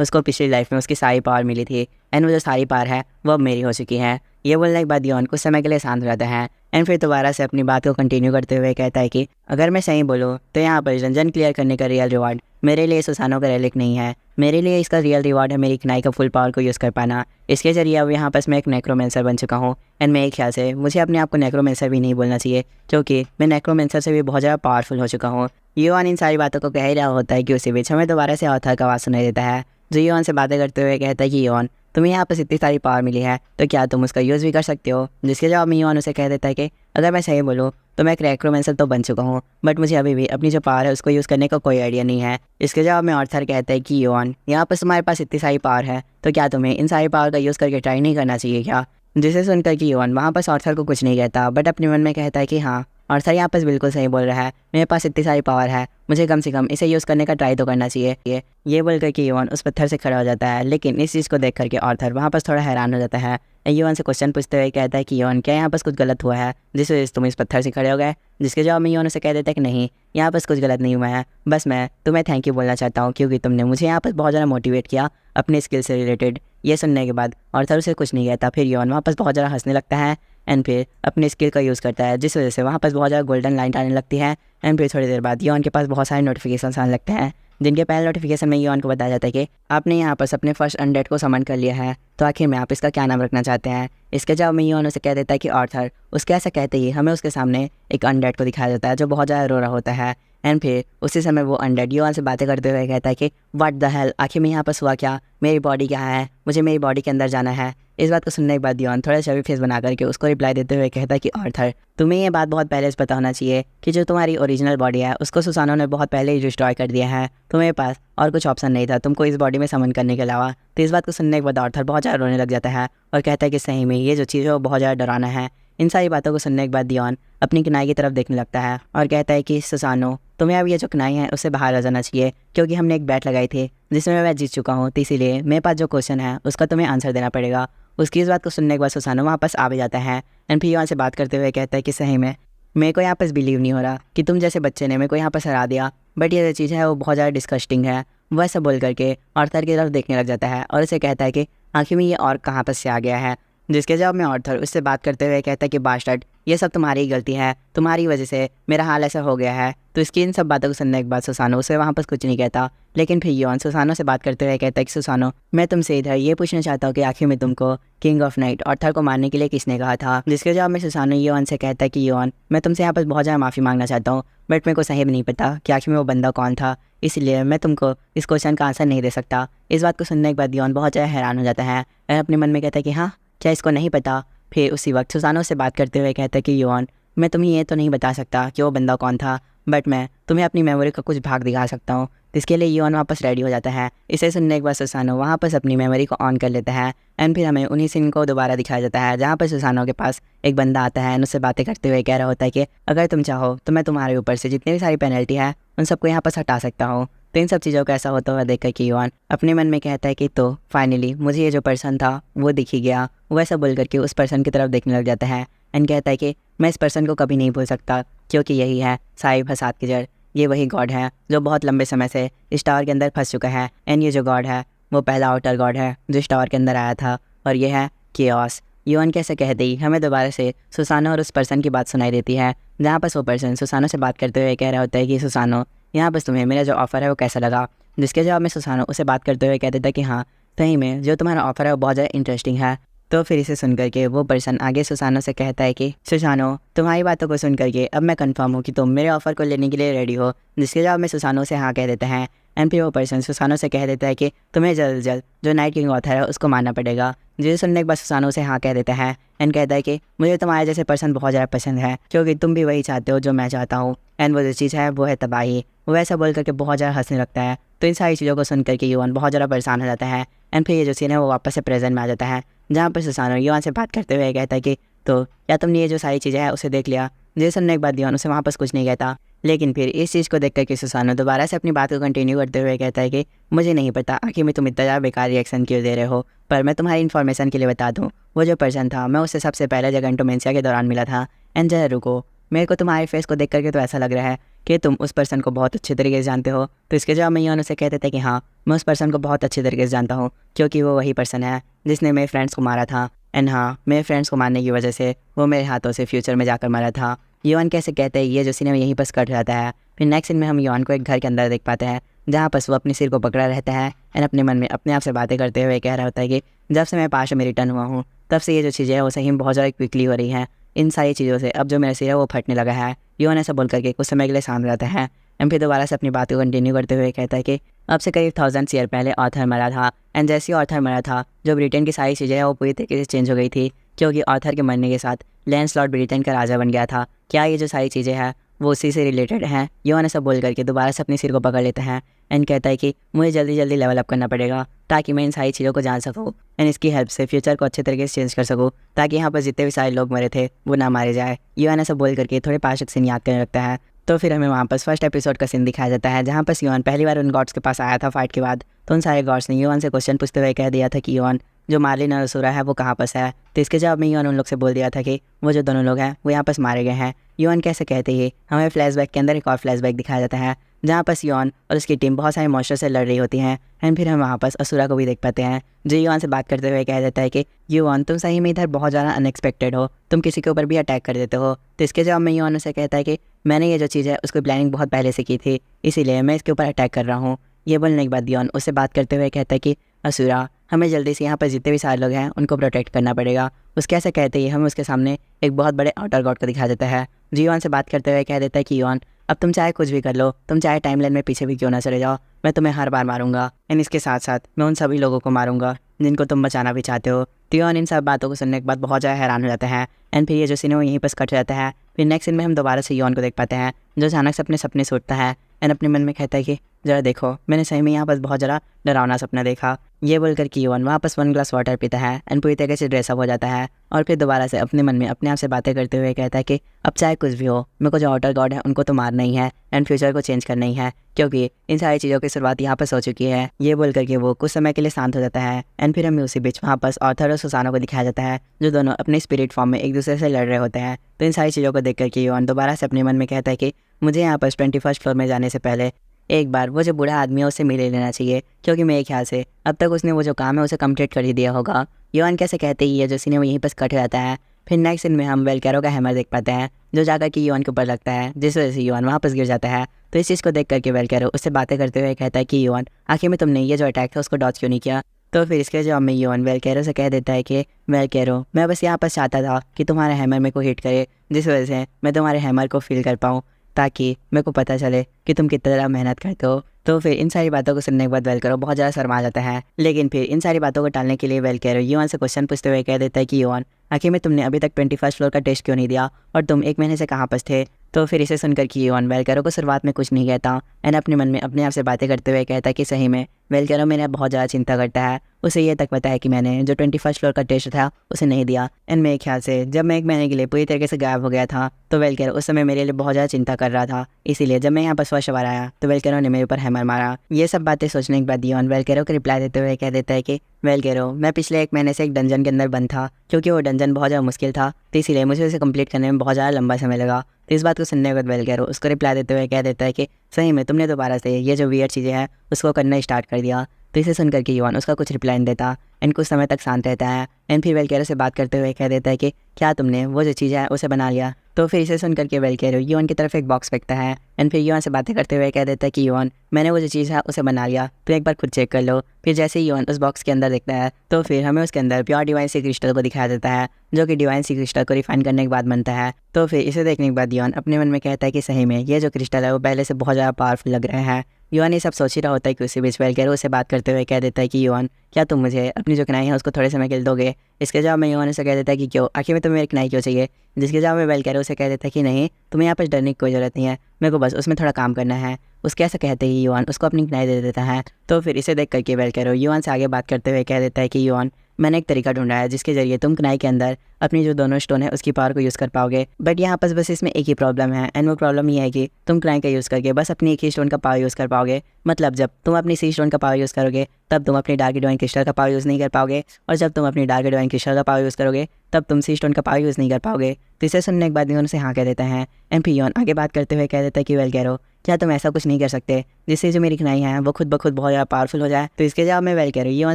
उसको पिछली लाइफ में उसकी सारी पावर मिली थी एंड वो जो सारी पावर है वो अब मेरी हो चुकी है। ये बोलने के बाद दियोन कुछ समय के लिए शांत रहता है एंड फिर दोबारा से अपनी बात को कंटिन्यू करते हुए कहता है कि अगर मैं सही बोलूँ तो यहाँ पर डंजन क्लियर करने का रियल रिवॉर्ड मेरे लिए सुसानो का रेलिक नहीं है। मेरे लिए इसका रियल रिवॉर्ड है मेरी कनाई का फुल पावर को यूज़ कर पाना। इसके जरिए अब यहाँ पर मैं एक नेक्रोमेंसर बन चुका हूँ एंड मेरे ख्याल से मुझे अपने आप को नेक्रोमेंसर भी नहीं बोलना चाहिए, क्योंकि मैं नेक्रोमेंसर से भी बहुत ज़्यादा पावरफुल हो चुका हूँ। योन इन सारी बातों को कह ही रहा होता है कि उसी बीच हमें दोबारा से ऑथर का आवाज़ सुनाई देता है, जो योन से बातें करते हुए कहता है कि योन, तुम्हें यहाँ पर इतनी सारी पावर मिली है तो क्या तुम उसका यूज़ भी कर सकते हो। जिसके जवाब में योन उसे कह देता है कि अगर मैं सही बोलूँ तो मैं एक नेक्रोमेंसर तो बन चुका हूँ, बट मुझे अभी भी अपनी जो पावर है उसको यूज़ करने का कोई आइडिया नहीं है। इसके जवाब में ऑर्थर कहता है कि योन, यहाँ पर तुम्हारे पास इतनी सारी पावर है तो क्या तुम्हें इन सारी पावर का यूज़ करके ट्राई नहीं करना चाहिए क्या। जिसे सुनकर कि योन वहाँ पर ऑर्थर को कुछ नहीं कहता, बट अपने मन में कहता है कि हाँ, ऑर्थर यहाँ पर बिल्कुल सही बोल रहा है, मेरे पास इतनी सारी पावर है, मुझे कम से कम इसे यूज़ करने का ट्राई तो करना चाहिए। ये बोलकर कि योन उस पत्थर से खड़ा हो जाता है, लेकिन इस चीज़ को देख करके ऑर्थर वहाँ पर थोड़ा हैरान हो जाता है। योन से क्वेश्चन पूछते हुए कहता है कि योन, क्या यहाँ पर कुछ गलत हुआ है जिस वजह से तुम इस पत्थर से खड़े हो गए। जिसके जवाब में योन उसे कह देता है कि नहीं, यहाँ पर कुछ गलत नहीं हुआ है, बस मैं तुम्हें थैंक यू बोलना चाहता हूँ क्योंकि तुमने मुझे यहाँ पर बहुत ज़्यादा मोटिवेट किया अपने स्किल से रिलेटेड। ये सुनने के बाद ऑर्थर उसे कुछ नहीं कहता। फिर योन वहाँ पर बहुत ज़्यादा हंसने लगता है एंड फिर अपने स्किल का यूज़ करता है, जिस वजह से वहाँ पर बहुत ज़्यादा गोल्डन लाइट आने लगती है एंड फिर थोड़ी देर बाद योन के पास बहुत सारे नोटिफिकेशन आने लगते हैं, जिनके पहले नोटिफिकेशन में योन को बताया जाता है कि आपने यहाँ पर अपने फर्स्ट अनडेड को समन कर लिया है, तो आखिर में आप इसका क्या नाम रखना चाहते हैं। इसके जवाब में योन उसे कह देता है कि ऑर्थर, उसके ऐसा कहते ही हमें उसके सामने एक अनडेड को दिखाया जाता है जो बहुत ज़्यादा रो रहा होता है एंड फिर उसी समय वो अनडेड योन से बातें करते हुए कहता है कि व्हाट द हेल, आखिर में यहाँ पर हुआ क्या, मेरी बॉडी क्या है, मुझे मेरी बॉडी के अंदर जाना है। इस बात को सुनने के बाद योन थोड़ा चवी फेस बना करके उसको रिप्लाई देते हुए कहता है कि ऑर्थर, तुम्हें ये बात बहुत पहले से पता होना चाहिए कि जो तुम्हारी ओरिजिनल बॉडी है उसको सुसानो ने बहुत पहले ही डिस्ट्रॉय कर दिया है, तुम्हारे पास और कुछ ऑप्शन नहीं था तुमको इस बॉडी में समन करने के अलावा। तो इस बात को सुनने के बाद ऑर्थर बहुत ज़्यादा रोने लग जाता है और कहता है कि सही में ये जो चीज़ है वो बहुत ज़्यादा डराना है। इन सारी बातों को सुनने के बाद दियोन अपनी कनाई की तरफ देखने लगता है और कहता है कि सुसानो, तुम्हें अब ये जो कनाई है उससे बाहर आ जाना चाहिए, क्योंकि हमने एक बैट लगाई थी जिसमें मैं जीत चुका हूँ, तो इसीलिए मेरे पास जो क्वेश्चन है उसका तुम्हें आंसर देना पड़ेगा। उसकी इस बात को सुनने के बाद सुसानो वापस आ भी जाता है एंड फिर यहाँ से बात करते हुए कहता है कि सही में मेरे को यहाँ पर बिलीव नहीं हो रहा कि तुम जैसे बच्चे ने मेरे को यहाँ पर हरा दिया, बट ये जो चीज़ है वो बहुत ज़्यादा डिस्कस्टिंग है। वह सब बोल करके ऑर्थर की तरफ देखने लग जाता है और उसे कहता है कि आखिर में ये और कहाँ पर से आ गया है। जिसके जवाब में ऑर्थर उससे बात करते हुए कहता है कि बास्टर्ड, ये सब तुम्हारी ही गलती है, तुम्हारी वजह से मेरा हाल ऐसा हो गया है। तो इसकी इन सब बातों को सुनने के बाद सुसानो उसे वहाँ पर कुछ नहीं कहता, लेकिन फिर योन सुसानो से बात करते हुए कहता है कि सुसानो, मैं तुमसे इधर ये पूछना चाहता हूँ कि आखिर में तुमको किंग ऑफ नाइट ऑर्थर को मारने के लिए किसने कहा था। जिसके जवाब में सुसानो योन से कहता है कि योन, मैं तुमसे यहाँ पर बहुत ज़्यादा माफ़ी मांगना चाहता हूँ, बट मेरे को सही भी नहीं पता कि आखिर में वो बंदा कौन था, इसलिए मैं तुमको इस क्वेश्चन का आंसर नहीं दे सकता। इस बात को सुनने के बाद योन बहुत ज़्यादा हैरान हो जाता है और अपने मन में कहता है कि हाँ, क्या इसको नहीं पता। फिर उसी वक्त सुसानो से बात करते हुए कहता है कि योन, मैं तुम्हें ये तो नहीं बता सकता कि वो बंदा कौन था, बट मैं तुम्हें अपनी मेमोरी का कुछ भाग दिखा सकता हूँ। इसके लिए योन वापस रेडी हो जाता है। इसे सुनने के बाद सुसानो वहाँ पर अपनी मेमोरी को ऑन कर लेता है एंड फिर हमें उन्हीं सीन को दोबारा दिखाया जाता है जहाँ पर सुसानो के पास एक बंदा आता है एंड उससे बातें करते हुए कह रहा होता है कि अगर तुम चाहो तो मैं तुम्हारे ऊपर से जितनी भी सारी पेनल्टी है उन सबको यहाँ पर हटा सकता हूँ। तो इन सब चीज़ों का ऐसा होता हुआ देखकर कि योन अपने मन में कहता है कि तो फाइनली मुझे ये जो पर्सन था वो दिख ही गया। वो ऐसा बोल करके उस पर्सन की तरफ देखने लग जाता है एंड कहता है कि मैं इस पर्सन को कभी नहीं भूल सकता, क्योंकि यही है सारी फसाद की जड़। ये वही गॉड है जो बहुत लंबे समय से इस टावर के अंदर फंस चुका है एंड ये जो गॉड है वो पहला आउटर गॉड है जो इस टावर के अंदर आया था, और ये है केओस। योन कैसे कहते ही हमें दोबारा से सुसानो और उस पर्सन की बात सुनाई देती है, जहाँ पर वो पर्सन सुसानो से बात करते हुए कह रहा होता है कि सुसानो, यहाँ पर तुम्हें मेरा जो ऑफ़र है वो कैसा लगा। जिसके जवाब में सुसानो उसे बात करते हुए कह देता है कि हाँ, सही में जो तुम्हारा ऑफ़र है वो बहुत ज़्यादा इंटरेस्टिंग है। तो फिर इसे सुन करके वो पर्सन आगे सुसानो से कहता है कि सुसानो, तुम्हारी बातों को सुन करके अब मैं कंफर्म हूँ कि तुम मेरे ऑफ़र को लेने के लिए रेडी हो। जिसके जवाब में सुसानो से हाँ कह देते हैं एंड फिर वो पर्सन सुसानो से कह देता है कि तुम्हें जल्द जल्द जो नाइट किंग ऑथर है उसको मारना पड़ेगा। जिसे सुनने के बाद सुसानो से हाँ कह देता है एंड कहता है कि मुझे तुम्हारे जैसे पर्सन बहुत ज़्यादा पसंद है, क्योंकि तुम भी वही चाहते हो जो मैं चाहता हूँ, एंड वो जो चीज़ है वो है तबाही। वो ऐसा बोल करके बहुत ज़्यादा हंसने लगता है। तो इन सारी चीज़ों को सुन करके युवान बहुत ज़्यादा परेशान हो जाता है एंड फिर ये जो सीन है वो वापस से प्रेजेंट में आ जाता है, जहाँ पर सुसानो युवान से बात करते हुए कहता है कि तो क्या तुमने ये जो सारी चीज़ें हैं उसे देख लिया। ये सुनने के बाद योन उसे वहाँ पर कुछ नहीं कहता। लेकिन फिर इस चीज़ को देख कर के सुसानो दोबारा से अपनी बात को कंटिन्यू करते हुए कहता है कि मुझे नहीं पता आखिर में तुम इतना ज़्यादा बेकार रिएक्शन क्यों दे रहे हो, पर मैं तुम्हारी इन्फॉर्मेशन के लिए बता दूँ, वो जो पर्सन था मैं उससे सबसे पहले जगंटोमेंसिया के दौरान मिला था। एंड जरा रुको, मेरे को तुम्हारे फेस को देख करके तो ऐसा लग रहा है कि तुम उस पर्सन को बहुत अच्छे तरीके से जानते हो। तो इसके जवाब में योन उसे कहते थे कि हाँ, मैं उस पर्सन को बहुत अच्छे तरीके से जानता हूँ, क्योंकि वो वही पर्सन है जिसने मेरे फ्रेंड्स को मारा था। एंड हाँ, मेरे फ्रेंड्स को मारने की वजह से वो मेरे हाथों से फ्यूचर में जाकर मरा था। योन कैसे कहते हैं ये जो सीन में यहीं पर कट रहता है। फिर नेक्स्ट सीन में हम योन को एक घर के अंदर देख पाते हैं, जहाँ पर वो अपने सिर को पकड़ा रहता है एंड अपने मन में अपने आप से बातें करते हुए कह रहा होता है कि जब से मैं पास में रिटर्न हुआ हूँ तब से ये जो चीज़ें हैं वो सही में बहुत ज़्यादा क्विकली हो रही हैं। इन सारी चीज़ों से अब जो मेरा सिर है वो फटने लगा है। योन ऐसा बोल करके कुछ समय के लिए शांत रहता है एंड फिर दोबारा से अपनी बात को कंटिन्यू करते हुए कहता है कि अब से करीब 1000 ईयर पहले ऑथर मरा था। एंड जैसे ही ऑथर मरा था, जो ब्रिटेन की सारी चीज़ें हैं वो पूरी तरीके से चेंज हो गई थी, क्योंकि ऑथर के मरने के साथ लैंसलॉट ब्रिटेन का राजा बन गया था। क्या ये जो सारी चीज़ें हैं वो उसी से रिलेटेड हैं? योन ऐसा बोल करके दोबारा से अपने सिर को पकड़ लेता है एंड कहता है कि मुझे जल्दी जल्दी लेवल अप करना पड़ेगा ताकि मैं इन सारी चीज़ों को जान सकूँ एंड इसकी हेल्प से फ्यूचर को अच्छे तरीके से चेंज कर सकूँ, ताकि यहाँ पर जितने भी सारे लोग मरे थे वो ना मारे जाए। योन ऐसा बोल करके थोड़े पास सीन याद करने लगता है। तो फिर हमें वहाँ पर फर्स्ट एपिसोड का सीन दिखाया जाता है, जहाँ पर योन पहली बार उन गॉड्स के पास आया था फाइट के बाद। तो उन सारे गॉड्स ने योन से क्वेश्चन पूछते हुए कह दिया था कि योन, जो मार्लिन और असुरा है वो कहाँ पर है। तो इसके जवाब में योन उन लोग से बोल दिया था कि वो जो दोनों लोग हैं वो यहाँ पर मारे गए हैं। योन कैसे कहते ही हमें फ्लैशबैक के अंदर एक और फ्लैशबैक दिखाया जाता है, जहाँ पर योन और उसकी टीम बहुत सारे मॉन्स्टर से लड़ रही होती हैं। एंड फिर हम वहाँ पर असुरा को भी देख पाते हैं, जो योन से बात करते हुए कह देता है कि योन, तुम सही में इधर बहुत ज़्यादा अनएक्सपेक्टेड हो, तुम किसी के ऊपर भी अटैक कर देते हो। तो इसके जवाब में योन उसे कहता है कि मैंने ये जो चीज़ है उसकी प्लानिंग बहुत पहले से की थी, इसीलिए मैं इसके ऊपर अटैक कर रहा हूँ। ये बोलने के बाद योन उससे बात करते हुए कहता है कि असुरा, हमें जल्दी से यहाँ पर जितने भी सारे लोग हैं उनको प्रोटेक्ट करना पड़ेगा। उसके ऐसे कहते ही हमें उसके सामने एक बहुत बड़े आउटर गॉड को दिखा देता है, जो योन से बात करते हुए कह देता है कि योन, अब तुम चाहे कुछ भी कर लो, तुम चाहे टाइमलाइन में पीछे भी क्यों ना चले जाओ, मैं तुम्हें हर बार मारूंगा एंड इसके साथ साथ मैं उन सभी लोगों को मारूंगा जिनको तुम बचाना भी चाहते हो। तो योन इन सब बातों को सुनने के बाद बहुत ज़्यादा हैरान हो जाता है एंड फिर ये जो सीन है वो यहीं पर कट जाता है। फिर नेक्स्ट सीन में हम दोबारा से योन को देख पाते हैं, जो अचानक से अपने सपने सोचता है एंड अपने मन में कहता है कि जरा देखो, मैंने सही में यहाँ पर बहुत ज़रा डरावना सपना देखा। ये बोलकर कि योन वापस 1 ग्लास वाटर पीता है एंड पूरी तरीके से ड्रेसअप हो जाता है और फिर दोबारा से अपने मन में अपने आप से बातें करते हुए कहता है कि अब चाहे कुछ भी हो, मेरे को जो आउटर गॉड है उनको तो मारना ही है एंड फ्यूचर को चेंज करना ही है, क्योंकि इन सारी चीज़ों की शुरुआत यहाँ पर हो चुकी है। ये बोल करके वो कुछ समय के लिए शांत हो जाता है एंड फिर हमें उसी बीच वहाँ पर ऑथर और सुसानो को दिखाया जाता है, जो दोनों अपने स्पिरिट फॉर्म में एक दूसरे से लड़ रहे होते हैं। तो इन सारी चीज़ों को देख करके योन दोबारा से अपने मन में कहता है कि मुझे यहाँ पर 21st फ्लोर में जाने से पहले एक बार वो जो बूढ़ा आदमी है उससे मिल लेना चाहिए, क्योंकि मेरे ख्याल से अब तक उसने वो जो काम है उसे कंप्लीट कर ही दिया होगा। योन कैसे कहते ही है जो सीन है वो यहीं पर कट जाता है। फिर नेक्स्ट सीन में हम वेलकैरो का हैमर देख पाते हैं, जो जाकर कि योन के ऊपर लगता है, जिस वजह से योन वापस गिर जाता है। तो इस चीज़ को देख करके वेलकैरो उससे बातें करते हुए कहता है कि योन, आखिर में तुमने ये जो अटैक था उसको डॉज क्यों नहीं किया। तो फिर इसके जवाब में योन वेलकैरो से कह देता है कि वेलकैरो, मैं बस यहाँ पर चाहता था कि तुम्हारा हैमर मेरे को हिट करे, जिस वजह से मैं तुम्हारे हैमर को फील कर पाऊँ, ताकि मेरे को पता चले कि तुम कितना ज़्यादा मेहनत करते हो। तो फिर इन सारी बातों को सुनने के बाद वेलकैरो बहुत ज़्यादा शर्मा जाता है, लेकिन फिर इन सारी बातों को टालने के लिए वेलकैरो योन से क्वेश्चन पूछते हुए कह देता है कि योन, आखिर में तुमने अभी तक 21st फ्लोर का टेस्ट क्यों नहीं दिया और तुम 1 महीने से कहाँ पर थे। तो फिर इसे सुनकर कि योन वेलकैरो को शुरुआत में कुछ नहीं कहता एंड अपने मन में अपने आप से बातें करते हुए कहता है कि सही में वेलकैरो मेरा बहुत ज़्यादा चिंता करता है। उसे ये तक पता है कि मैंने जो 21st फ्लोर का टेस्ट था उसे नहीं दिया एंड मेरे ख्याल से जब मैं 1 महीने के लिए पूरी तरीके से गायब हो गया था तो वेलकैरो उस समय मेरे लिए बहुत ज़्यादा चिंता कर रहा था, इसीलिए जब मैं यहाँ पर फर्स्ट बार आया तो वेलकैरो ने मेरे ऊपर हैमर मारा। ये सब बातें सोचने के बाद योन वेलकैरो को रिप्लाई देते हुए कह देता है कि वेलकैरो, मैं पिछले 1 महीने से एक डंजन के अंदर बंद था, क्योंकि वो डंजन बहुत ज़्यादा मुश्किल था, तो इसीलिए मुझे उसे कंप्लीट करने में बहुत ज़्यादा लंबा समय लगा। तो इस बात को सुनने के बाद वेलकैरो उसको रिप्लाई देते हुए कह देता है कि सही में तुमने दोबारा से ये जो वियर्ड चीज़ें हैं उसको करना स्टार्ट कर दिया। तो इसे सुनकर के योन उसका कुछ रिप्लाई नहीं देता एंड कुछ समय तक शांत रहता है एंड फिर वेलकैरो से बात करते हुए कह देता है कि क्या तुमने वो जो चीज़ है उसे बना लिया। तो फिर इसे सुनकर के वेलकैरो योन की तरफ एक बॉक्स फेंकता है एंड फिर योन से बातें करते हुए कह देता है कि योन, मैंने वो जो चीज़ है उसे बना लिया, तो एक बार खुद चेक कर लो। फिर जैसे ही योन उस बॉक्स के अंदर देखता है तो फिर हमें उसके अंदर प्योर डिवाइन सी क्रिस्टल को दिखाया देता है, जो कि डिवाइन सी क्रिस्टल को रिफाइन करने के बाद बनता है। तो फिर इसे देखने के बाद योन अपने मन में कहता है कि सही में ये जो क्रिस्टल है वो पहले से बहुत ज़्यादा पावरफुल लग रहे हैं। योन ये सब सोच ही रहा होता है कि उसी बीच वेलकैरो उसे बात करते हुए कह देता है कि योन, क्या तुम मुझे अपनी जो कनाई है उसको थोड़े समय के लिए दोगे। इसके जवाब में योन उसे कह देता है कि क्यों, आखिर में तुम्हें मेरी कनाई क्यों चाहिए। जिसके जवाब में वेलकैरो उसे कह देता है कि नहीं, तुम्हें यहाँ पर डरने की कोई ज़रूरत नहीं है, मेरे को बस उसमें थोड़ा काम करना है। उसके ऐसा कहते ही योन उसको अपनी कनाई दे देता है। तो फिर इसे देख करके वेलकैरो योन से आगे बात करते हुए कह देता है कि योन, मैंने एक तरीका ढूंढा है जिसके जरिए तुम कनाई के अंदर अपनी जो दोनों स्टोन है उसकी पावर को यूज़ कर पाओगे। बट यहाँ पर बस इसमें एक ही प्रॉब्लम है, एंड वो प्रॉब्लम ये है कि तुम कनाई का यूज़ करके बस अपनी एक ही स्टोन का पावर यूज़ कर पाओगे। मतलब जब तुम अपनी सी स्टोन का पावर यूज़ करोगे तब तुम अपनी डार्क डिवाइन क्रिस्टल का पावर यूज़ नहीं कर पाओगे, और जब तुम अपनी डार्क डिवाइन क्रिस्टल का पावर यूज़ करोगे तब तुम सी स्टोन का पावर यूज़ नहीं कर पाओगे। तो इसे सुनने के बाद योन से हाँ कह देता है। एंड फिर योन आगे बात करते हुए कह देता है कि वेल कैरो, क्या तुम ऐसा कुछ नहीं कर सकते जिससे जो मेरी कनाई है वो खुद ब खुद बहुत ज़्यादा पावरफुल हो जाए। तो इसके जवाब में वेल कैरो योन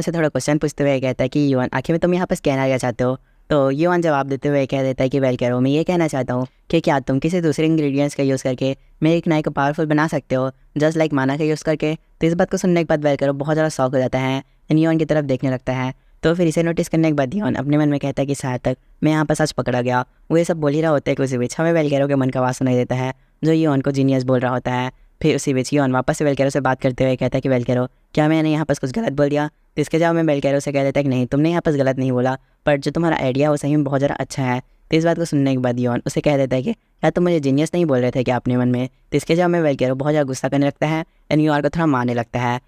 से थोड़ा क्वेश्चन पूछते हुए कहता है कि योन आखिर में तुम यहाँ पर कहना क्या चाहते हो। तो योन जवाब देते हुए कह देता है कि वेल कैरो, मैं ये कहना चाहता हूँ कि क्या तुम किसी दूसरे इंग्रेडिएंट्स का यूज़ करके मेरी कनाई को पावरफुल बना सकते हो, जस्ट लाइक माना का यूज़ करके। तो इस बात को सुनने के बाद वेल कैरो बहुत ज़्यादा शौक हो जाता है एंड योन की तरफ देखने लगता है। तो फिर इसे नोटिस करने के बाद योन अपने मन में कहता है कि शायद तक मैं यहाँ पर सच पकड़ा गया। वो ये सब बोल ही रहा होता है कि उसी बीच हमें वेल कैरो के मन का आवाज़ सुनाई देता है जो योन को जीनियस बोल रहा होता है। फिर उसी बीच योन वापस से वेल कैरो से बात करते हुए कहता है कि वेल कैरो, क्या मैंने यहाँ पर कुछ गलत बोल दिया। तो इसके जवाब में वेल कैरो से कह देता है कि नहीं, तुमने यहाँ पर गलत नहीं बोला, पर जो तुम्हारा आइडिया वो सही में बहुत ज़्यादा अच्छा है। तो इस बात को सुनने के बाद योन उसे कह देता है कि क्या तुम मुझे जीनियस नहीं बोल रहे थे क्या अपने मन में। तो इसके जवाब में वेल कैरो बहुत ज़्यादा गुस्सा करने लगता है एंड योन को थोड़ा मारने लगता है।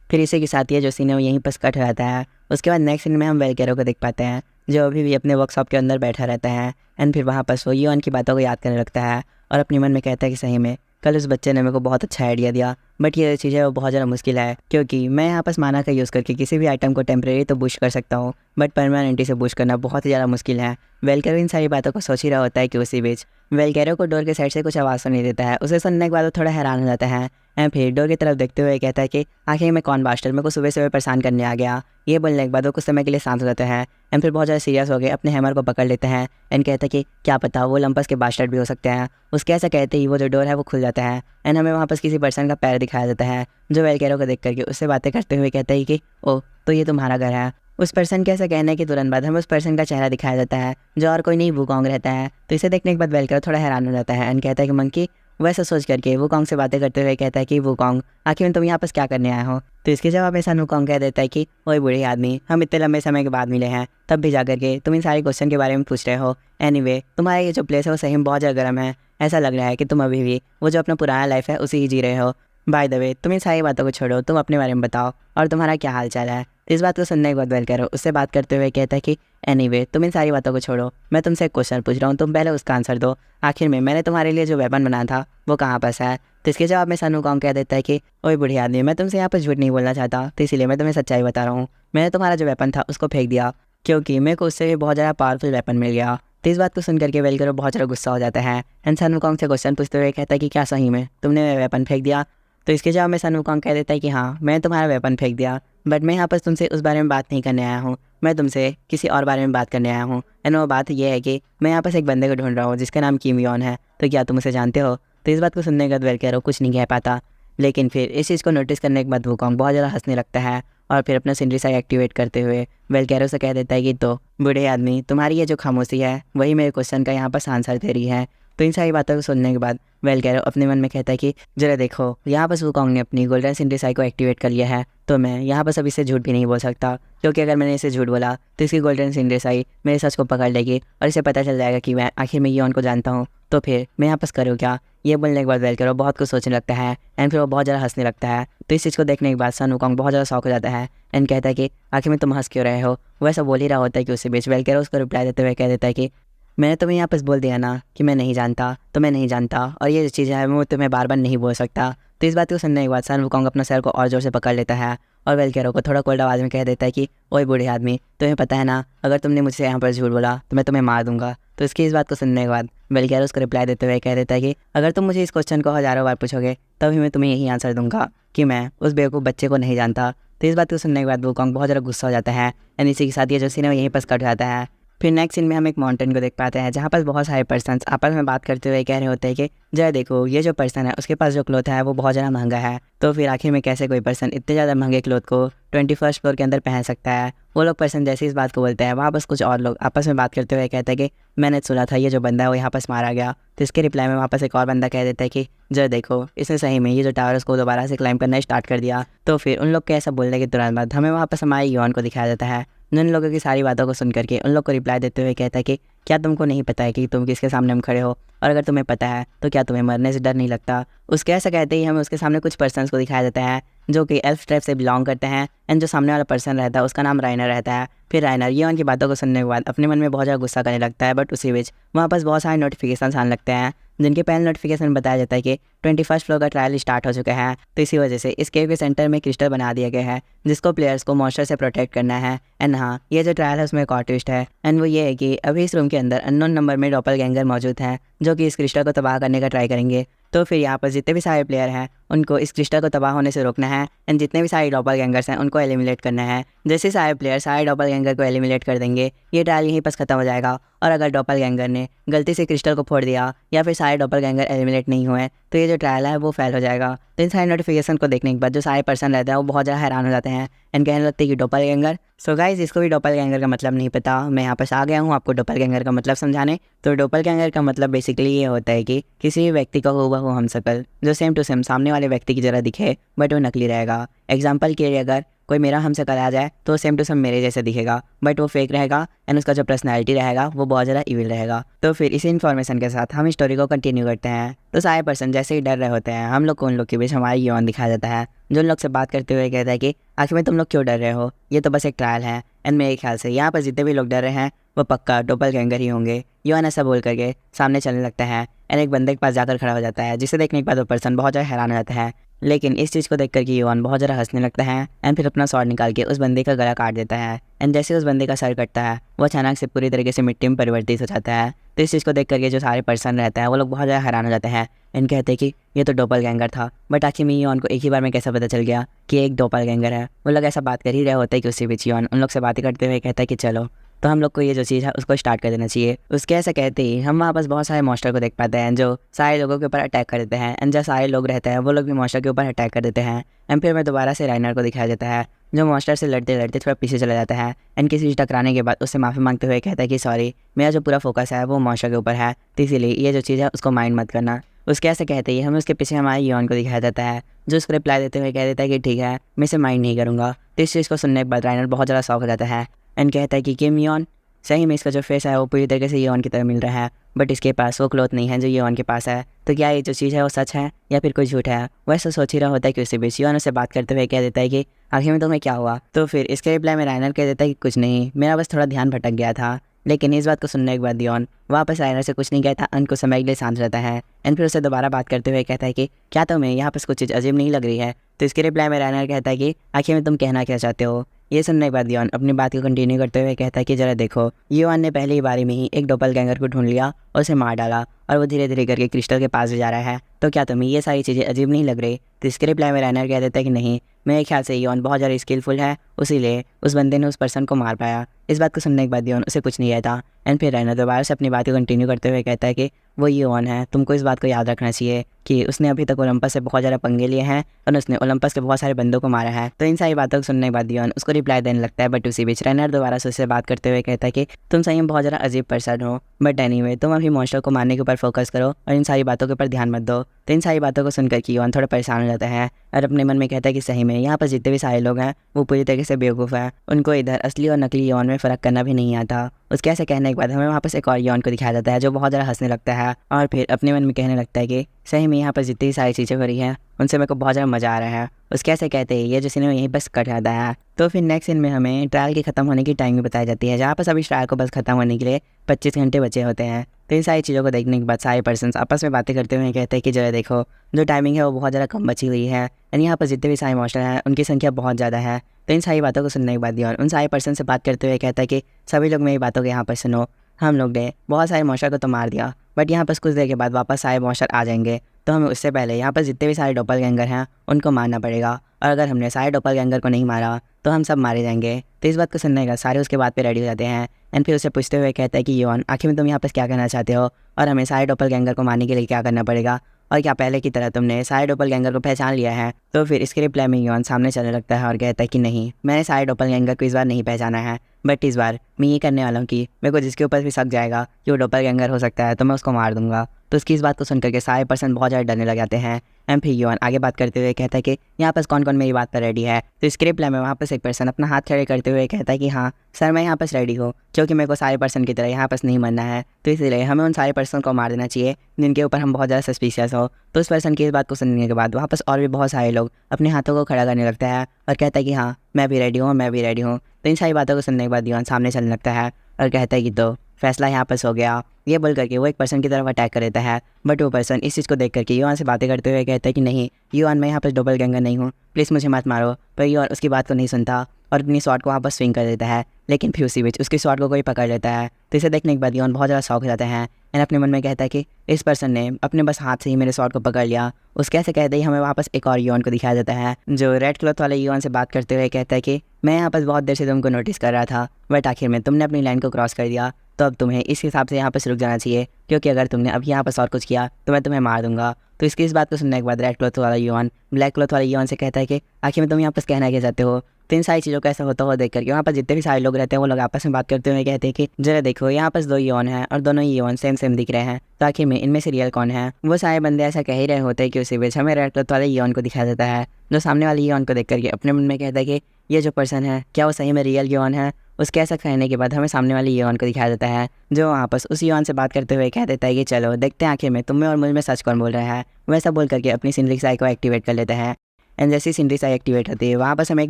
फिर इसी के साथ ये जो सीन है वो यहीं पर कट हो जाता है। उसके बाद नेक्स्ट सीन में हम वेल कैरो को देख पाते हैं जो अभी भी अपने वर्कशॉप के अंदर बैठा रहता है एंड फिर वहाँ पर वो योन की बातों को याद करने लगता है और अपने मन में कहता है कि सही में कल उस बच्चे ने मेरे को बहुत अच्छा आइडिया दिया, बट ये चीज़ है वो बहुत ज़्यादा मुश्किल है क्योंकि मैं यहाँ पर माना का यूज़ करके किसी भी आइटम को टेम्परेरी तो बूस्ट कर सकता हूँ, बट परमानेंटली से बूस्ट करना बहुत ही ज़्यादा मुश्किल है। वेल कैरो इन सारी बातों को सोच ही रहा होता है कि उसी बीच वेल कैरो को डोर के साइड से कुछ आवाज़ सुनाई देता है। उसे सुनने के बाद वो थोड़ा हैरान हो जाता है एंड फिर डोर की तरफ देखते हुए कहता है कि आखिर में कौन बास्टर मेरे को सुबह सुबह परेशान करने आ गया। ये बोलने के बाद वो कुछ समय के लिए शांत हो जाता है एंड फिर बहुत ज़्यादा सीरियस हो गए अपने हैमर को पकड़ लेते हैं एंड कहता है कि क्या पता वो लंपस के बास्टर्ड भी हो सकते हैं। उसके ऐसा कहते ही वो जो डोर है वो खुल जाता है एंड हमें वहाँ पर किसी पर्सन का पैर दिखाया जाता है जो वेल कैरो को देख करके उससे बातें करते हुए कहता है कि ओ तो ये तुम्हारा घर है। उस पर्सन के ऐसा कहने के तुरंत बाद हमें उस पर्सन का चेहरा दिखाया जाता है जो और कोई नहीं वुकोंग रहता है। तो इसे देखने के बाद वेल कैरो थोड़ा हैरान हो जाता है एंड कहता है कि मंकी, वैसा सोच करके वुकोंग से बातें करते हुए कहता है कि वुकोंग आखिर में तुम यहाँ पर क्या करने आए हो। तो इसके जवाब में सन वुकोंग कह देता है कि ओए बूढ़े आदमी, हम इतने लंबे समय के बाद मिले हैं तब भी जाकर के तुम इन सारे क्वेश्चन के बारे में पूछ रहे हो। एनीवे तुम्हारा ये जो प्लेस है वो सही में बहुत ज़्यादा गर्म है, ऐसा लग रहा है कि तुम अभी भी वो जो अपना पुराना लाइफ है उसी ही जी रहे हो। बाय द वे तुम इन सारी बातों को छोड़ो, तुम अपने बारे में बताओ और तुम्हारा क्या हाल चाल है। इस बात को सुनने के बाद वेल कैरो उससे बात करते हुए कहता है कि एनीवे तुम इन सारी बातों को छोड़ो, मैं तुमसे एक क्वेश्चन पूछ रहा हूँ, तुम पहले उसका आंसर दो। आखिर में मैंने तुम्हारे लिए जो वेपन बनाया था वो कहाँ पर है। तो इसके जवाब में सन वुकोंग कह देता है कि ओए बूढ़े आदमी, मैं तुमसे यहाँ पर झूठ नहीं बोलना चाहता, तो इसीलिए मैं तुम्हें सच्चाई बता रहा हूँ। मैंने तुम्हारा जो वेपन था उसको फेंक दिया क्योंकि मेरे को उससे भी बहुत ज़्यादा पावरफुल वेपन मिल गया। तो इस बात को सुन करके वेल कैरो बहुत ज़्यादा गुस्सा हो जाता है एंड सन वुकोंग से क्वेश्चन पूछते हुए कहता है कि क्या सही में तुमने वेपन फेंक दिया। तो इसके जवाब में सन वुकोंग कह देता है कि हाँ मैंने तुम्हारा वेपन फेंक दिया, बट मैं यहाँ पर तुमसे उस बारे में बात नहीं करने आया हूँ, मैं तुमसे किसी और बारे में बात करने आया हूँ। एंड वो बात यह है कि मैं यहाँ पर एक बंदे को ढूंढ रहा हूँ जिसका नाम किम योन है, तो क्या तुम उसे जानते हो। तो इस बात को सुनने के बाद वेल कैरो कुछ नहीं कह पाता, लेकिन फिर इस चीज़ को नोटिस करने के बाद वुकोंग बहुत ज़्यादा हंसने लगता है और फिर अपना सिंड्री साई एक्टिवेट करते हुए वेल कैरो से कह देता है कि तो बूढ़े आदमी, तुम्हारी ये जो खामोशी है वही मेरे क्वेश्चन का यहाँ पर आंसर दे रही है। तो इन सारी बातों को सुनने के बाद वेल कैरो अपने मन में कहता है कि जरा देखो, यहाँ पर वुकोंग ने अपनी गोल्डन सिंड्री साई को एक्टिवेट कर लिया है, तो मैं यहाँ पर अभी से झूठ भी नहीं बोल सकता क्योंकि अगर मैंने इसे झूठ बोला तो इसकी गोल्डन सिंड्री साई मेरे सच को पकड़ लेगी और इसे पता चल जाएगा कि मैं आखिर में योन को जानता हूँ, तो फिर मैं यहाँ पर करूँ क्या। ये बोलने के बाद वेल कैरो बहुत कुछ सोचने लगता है एंड फिर वो बहुत ज़्यादा हंसने लगता है। तो इस चीज़ को देखने के बाद सन वुकोंग बहुत ज़्यादा शौक हो जाता है एंड कहता है कि आखिर में तुम हंस क्यों रहे हो। वैसा बोल ही रहा होता है कि उसी बीच वेल कैरो उसको रिप्लाई देते हुए कह देता है कि मैंने तुम्हें यहाँ पर बोल दिया ना कि मैं नहीं जानता, तो मैं नहीं जानता, और ये जो चीज़ है वो तुम्हें बार बार नहीं बोल सकता। तो इस बात को सुनने के बाद सन वुकोंग अपना सर को और जोर से पकड़ लेता है और वेल कैरो को थोड़ा कोल्ड आवाज़ में कह देता है कि ओए बूढ़े आदमी, तुम्हें पता है ना अगर तुमने मुझसे यहाँ पर झूठ बोला तो मैं तुम्हें मार दूंगा। तो इसकी इस बात को सुनने के बाद वेल कैरो उसको रिप्लाई देते हुए कह देता है कि अगर तुम मुझे इस क्वेश्चन को हज़ारों बार पूछोगे तभी मैं तुम्हें यही आंसर दूंगा कि मैं उस बेवकूफ़ बच्चे को नहीं जानता। तो इस बात को सुनने के बाद वुकोंग बहुत ज़्यादा गुस्सा हो जाता है एंड इसी के साथ ये जो सीन है यहीं पर कट जाता है। फिर नेक्स्ट सीन में हम एक माउंटेन को देख पाते हैं जहाँ पर बहुत सारे पर्सन्स आपस में बात करते हुए कह रहे होते हैं कि जरा देखो, ये जो पर्सन है उसके पास जो क्लोथ है वो बहुत ज़्यादा महंगा है, तो फिर आखिर में कैसे कोई पर्सन इतने ज़्यादा महंगे क्लोथ को 21st फ्लोर के अंदर पहन सकता है। वो लोग पर्सन जैसे इस बात को बोलते हैं वहाँ बस कुछ और लोग आपस में बात करते हुए कहते हैं कि मैंने सुना था ये जो बंदा है वो यहाँ पास मारा गया। तो इसके रिप्लाई में वापस एक और बंदा कह देता है कि जरा देखो, इसने सही में ये जो टावर उसको दोबारा से क्लाइंब करना स्टार्ट कर दिया। तो फिर उन लोग के ऐसा बोलने के तुरंत बाद हमें वापस हमारे योन को दिखाया जाता है। उन लोगों की सारी बातों को सुन करके उन लोग को रिप्लाई देते हुए कहता है कि क्या तुमको नहीं पता है कि तुम किसके सामने हम खड़े हो, और अगर तुम्हें पता है तो क्या तुम्हें मरने से डर नहीं लगता। उसके ऐसा कहते ही हमें उसके सामने कुछ पर्सन्स को दिखाया जाता है जो कि एल्फ ट्राइब से बिलोंग करते हैं एंड जो सामने वाला पर्सन रहता है उसका नाम राइनर रहता है। फिर राइनर ये उनकी बातों को सुनने के बाद अपने मन में बहुत ज़्यादा गुस्सा करने लगता है, बट उसी बीच वहाँ पास बहुत सारे नोटिफिकेशन आने लगते हैं जिनके पहले नोटिफिकेशन बताया जाता है कि 21st फ्लोर का ट्रायल स्टार्ट हो चुका है। तो इसी वजह से इस केव के सेंटर में क्रिस्टल बना दिया गया है जिसको प्लेयर्स को मॉन्स्टर से प्रोटेक्ट करना है। एंड हाँ, ये जो ट्रायल है उसमें एक और ट्विस्ट है एंड वो ये है कि अभी इस रूम के अंदर अननोन नंबर में डॉपलगैंगर मौजूद हैं जो कि इस क्रिस्टल को तबाह करने का ट्राई करेंगे। तो फिर यहाँ पर जितने भी सारे प्लेयर हैं उनको इस क्रिस्टल को तबाह होने से रोकना है एंड जितने भी सारे डॉपलगैंगर्स हैं उनको एलिमिनेट करना है। जैसे सारे प्लेयर सारे डॉपलगैंगर को एलिमिनेट कर देंगे ये ट्रायल यहीं पर खत्म हो जाएगा। और अगर डॉपलगैंगर ने गलती से क्रिस्टल को फोड़ दिया या फिर सारे डॉपलगैंगर एलिमिनेट नहीं हुए तो ये जो ट्रायल है वो फेल हो जाएगा। तो इन सारे नोटिफिकेशन को देखने के बाद जो सारे पर्सन रहते हैं वो बहुत ज़्यादा हैरान हो जाते हैं एंड कहने लगते हैं कि डॉपलगैंगर। सो गाइस, इसको भी डॉपलगैंगर का मतलब नहीं पता, मैं यहाँ पर आ गया हूँ आपको डॉपलगैंगर का मतलब समझाने। तो डॉपलगैंगर का मतलब बेसिकली ये होता है कि किसी भी व्यक्ति का हूबहू हमशक्ल जो सेम टू सेम सामने वाले व्यक्ति की जगह दिखे बट वो नकली रहेगा। एग्जाम्पल के लिए अगर कोई मेरा हमशक्ल आ जाए तो सेम टू सेम मेरे जैसे दिखेगा बट वो फेक रहेगा एंड उसका जो पर्सनैलिटी रहेगा वो बहुत ज़्यादा इविल रहेगा। तो फिर इसी इन्फॉर्मेशन के साथ हम स्टोरी को कंटिन्यू करते हैं। तो सारे पर्सन जैसे ही डर रहे होते हैं हम लोग को उन लोग के बीच हमारा यौन दिखाया जाता है जो उन लोग से बात करते हुए कहता है कि आखिर में तुम लोग क्यों डर रहे हो, ये तो बस एक ट्रायल है। एंड मेरे ख्याल से यहाँ पर जितने भी लोग डर रहे हैं वो पक्का डॉपलगैंगर ही होंगे। यौन ऐसा बोल करके सामने चलने लगता है एंड एक बंदे के पास जाकर खड़ा हो जाता है जिसे देखने के बाद वो पर्सन बहुत ज़्यादा हैरान हो जाता है। लेकिन इस चीज़ को देख कर कि योन बहुत ज़्यादा हंसने लगता है एंड फिर अपना स्वॉर्ड निकाल के उस बंदे का गला काट देता है। एंड जैसे उस बंदे का सर कटता है वो अचानक से पूरी तरीके से मिट्टी में परिवर्तित हो जाता है। तो इस चीज़ को देख करके जो सारे पर्सन रहते हैं वो लोग बहुत ज़्यादा हैरान हो जाते हैं एंड कहते हैं कि ये तो डॉपलगैंगर था। बट आखिर में योन को एक ही बार में कैसा पता चल गया कि एक डॉपलगैंगर है। वो लोग ऐसा बात कर ही रहे होते हैं कि उसी बीच योन उन लोग से बातें करते हुए कहता है कि चलो तो हम लोग को ये जो चीज़ है उसको स्टार्ट कर देना चाहिए। उसके ऐसा कहते ही हम वहाँ पास बहुत सारे मॉन्स्टर को देख पाते हैं जो सारे लोगों के ऊपर अटैक कर देते हैं एंड जो सारे लोग रहते हैं वो लोग भी मॉन्स्टर के ऊपर अटैक कर देते हैं। एंड फिर मैं दोबारा से राइनर को दिखाया जाता है जो मॉन्स्टर से लड़ते लड़ते थोड़ा पीछे चला जाता है एंड किसी से टकराने के बाद उससे माफ़ी मांगते हुए कहता है कि सॉरी, मेरा जो पूरा फोकस है वो मॉन्स्टर के ऊपर है तो इसीलिए ये जो चीज़ है उसको माइंड मत करना। उसके ऐसे कहते ही हमें उसके पीछे हमारे यौन को दिखाया जाता है जो उसको रिप्लाई देते हुए कह देता है कि ठीक है मैं इसे माइंड नहीं करूँगा। तो इस चीज़ को सुनने के बाद राइनर बहुत ज़्यादा शौक हो जाता है एंड कहता है कि किम यौन, सही में इसका जो फेस है वो पूरी तरीके से योन की तरह मिल रहा है बट इसके पास वो क्लोथ नहीं है जो योन के पास है। तो क्या ये जो चीज़ है वो सच है या फिर कोई झूठ है। वैसा सोच ही रहा होता है कि उसी बीच योन उससे बात करते हुए कह देता है कि आखिर में तुम्हें क्या हुआ। तो फिर इसके रिप्लाई में राइनर कह देता है कि कुछ नहीं, मेरा बस थोड़ा ध्यान भटक गया था। लेकिन इस बात को सुनने के बाद योन वापस राइनर से कुछ नहीं कहता, अंत को समय के लिए शांत रहता है एंड फिर उससे दोबारा बात करते हुए कहता है कि क्या तुम्हें यहाँ पर कुछ चीज़ अजीब नहीं लग रही है। तो इसके रिप्लाई में राइनर कहता है कि आखिर में तुम कहना क्या चाहते हो। ये सुनने के बाद योन अपनी बात को कंटिन्यू करते हुए कहता है कि जरा देखो, योन ने पहली बारी में ही एक डॉपलगैंगर को ढूंढ लिया और उसे मार डाला और वो धीरे धीरे करके क्रिस्टल के पास जा रहा है। तो क्या तुम्हें ये सारी चीज़ें अजीब नहीं लग रही। तो इसके रिप्लाई में राइनर कह देता है कि नहीं, मेरे ख्याल से योन बहुत ज़्यादा स्किलफुल है इसीलिए उस बंदे ने उस पर्सन को मार पाया। इस बात को सुनने के बाद योन उसे कुछ नहीं कहता एंड फिर राइनर दोबारा से अपनी बात को कंटिन्यू करते हुए कहता है कि वो योन है, तुमको इस बात को याद रखना चाहिए कि उसने अभी तक ओलंपस से बहुत ज़्यादा पंगे लिए हैं और उसने ओलंपस के बहुत सारे बंदों को मारा है। तो इन सारी बातों को सुनने के बाद योन उसको रिप्लाई देने लगता है बट उसी बीच राइनर दोबारा से उससे बात करते हुए कहता है कि तुम सही में बहुत ज़्यादा अजीब पर्सन हो बट एनीवे तुम अभी मॉन्स्टर को मारने के ऊपर फोकस करो और इन सारी बातों के ऊपर ध्यान मत दो। तो इन सारी बातों को सुनकर कि योन थोड़ा परेशान हो जाता है और अपने मन में कहता है कि सही में यहाँ पर जितने भी सारे लोग हैं वो पूरी तरीके से बेवकूफ़ है, उनको इधर असली और नकली योन में फ़र्क करना भी नहीं आता। उसके ऐसे कहने के बाद हमें वहाँ पर एक और योन को दिखाया जाता है जो बहुत ज़्यादा हंसने लगता है और फिर अपने मन में कहने लगता है कि सही में यहाँ पर जितनी सारी चीज़ें हो रही हैं उनसे मेरे को बहुत ज़्यादा मज़ा आ रहा है। उसके ऐसे कहते हैं ये जो सीन है यहीं बस कट जाता है। तो फिर नेक्स्ट सीन में हमें ट्रायल के ख़त्म होने की टाइमिंग बताई जाती है जहाँ पर सभी ट्रायल को बस ख़त्म होने के लिए 25 घंटे बचे होते हैं। तो इन सारी चीज़ों को देखने के बाद सारे पर्सन आपस में बातें करते हुए कहते हैं कि जरा देखो जो टाइमिंग है वो बहुत ज़्यादा कम बची हुई है एंड यहाँ पर जितने भी सारे मॉन्स्टर हैं उनकी संख्या बहुत ज़्यादा है। तो इन सारी बातों को सुनने के बाद उन सारे पर्सन से बात करते हुए कहता है कि सभी लोग मेरी बातों को यहाँ पर सुनो, हम लोग ने बहुत सारे मॉन्स्टर को तो मार दिया बट यहाँ पर कुछ देर के बाद वापस सारे मॉन्स्टर आ जाएंगे तो हमें उससे पहले यहाँ पर जितने भी सारे डॉपलगैंगर हैं उनको मारना पड़ेगा और अगर हमने सारे डॉपलगैंगर को नहीं मारा तो हम सब मारे जाएंगे। तो इस बात को सुनने का सारे उसके बाद पे रेडी हो जाते हैं एंड फिर उसे पूछते हुए कहता है कि योन आखिर में तुम यहाँ पर क्या करना चाहते हो और हमें सारे डॉपलगैंगर को मारने के लिए क्या करना पड़ेगा और क्या पहले की तरह तुमने सारे डॉपलगैंगर को पहचान लिया है। तो फिर इसके रिप्लाई में योन सामने चलने लगता है और कहता है कि नहीं, मैंने सारे डॉपलगैंगर को इस बार नहीं पहचाना है बट इस बार मैं ये करने वाला हूँ कि मेरे को जिसके ऊपर भी शक जाएगा कि वो डॉपलगैंगर हो सकता है तो मैं उसको मार दूंगा। तो उसकी इस बात को सुनकर के सारे पर्सन बहुत ज़्यादा डरने लग जाते हैं एंड फिर युआन आगे बात करते हुए कहता है कि यहाँ पर कौन कौन मेरी बात पर रेडी है। तो इसके रिप्लाई में वहाँ पर एक पर्सन अपना हाथ खड़े करते हुए कहता है कि हाँ सर मैं यहाँ पर रेडी हूँ, क्योंकि मेरे को सारे पर्सन की तरह यहाँ पर नहीं मरना है, तो इसलिए हमें उन सारे पर्सन को मार देना चाहिए जिनके ऊपर हम बहुत ज़्यादा सस्पिशियस हो। तो उस पर्सन की इस बात को सुनने के बाद वहाँ पर और भी बहुत सारे लोग अपने हाथों को खड़ा करने लगता है और कहता है कि हाँ मैं भी रेडी हूँ, मैं भी रेडी हूँ। तो इन सारी बातों को सुनने के बाद युआन सामने चलने लगता है और कहता है कि तो फैसला यहाँ पर हो गया। ये बोल करके वो एक पर्सन की तरफ अटैक कर देता है, बट वो पर्सन इस चीज़ को देख करके युआन से बातें करते हुए कहता है कि नहीं युआन मैं यहाँ पर डोपलगैंगर नहीं हूँ, प्लीज़ मुझे मत मारो। पर युआन उसकी बात को नहीं सुनता और अपनी शॉट को वहाँ पर स्विंग कर देता है, लेकिन फिर उसी बीच उसकी शॉट को कोई पकड़ लेता है। तो इसे देखने के बाद युआन बहुत ज़्यादा शौक हो जाता है एंड अपने मन में कहता है कि इस पर्सन ने अपने बस हाथ से ही मेरे शॉट को पकड़ लिया। उसके ऐसे कहते ही हमें वापस एक और युआन को दिखाया जाता है जो रेड क्लॉथ वाले युआन से बात करते हुए कहता है कि मैं यहाँ पर बहुत देर से तुमको नोटिस कर रहा था, बट आखिर में तुमने अपनी लाइन को क्रॉस कर दिया, तो अब तुम्हें इस हिसाब से यहाँ पर रुक जाना चाहिए, क्योंकि अगर तुमने अब यहाँ पर और कुछ किया तो मैं तुम्हें मार दूंगा। तो इसकी इस बात को सुनने के बाद रेड क्लॉथ वाला युआन ब्लैक क्लॉथ वाले युआन से कहता है कि आखिर में तुम यहाँ पर कहना क्या चाहते हो। तो इन सारी चीज़ों को ऐसा होता हुआ देख करके वहाँ पर जितने भी सारे लोग रहते हैं वो लोग आपस में बात करते हुए कहते हैं कि जरा देखो यहाँ पर 2 युआन हैं और दोनों युआन सेम सेम दिख रहे हैं, तो आखिर में इनमें से रियल कौन है। वो सारे बंदे ऐसा कह ही रहे होते हैं कि उसी बीच हमें रेड क्लॉथ वाले युआन को दिखाया जाता है जो सामने वाले युआन को देख करके अपने मन में कहता है कि ये जो पर्सन है क्या वो सही में रियल युआन है। उसके ऐसा कहने के बाद हमें सामने वाले युआन को दिखाया जाता है जो आपस उस युआन से बात करते हुए कह देता है कि चलो देखते हैं आखिर में तुम में और मुझ में सच कौन बोल रहा है। वैसा बोल करके अपनी सिंड्रिक साई को एक्टिवेट कर लेते हैं एंड जैसी सिंड्रिक साई एक्टिवेट होती है वहाँ पर हमें एक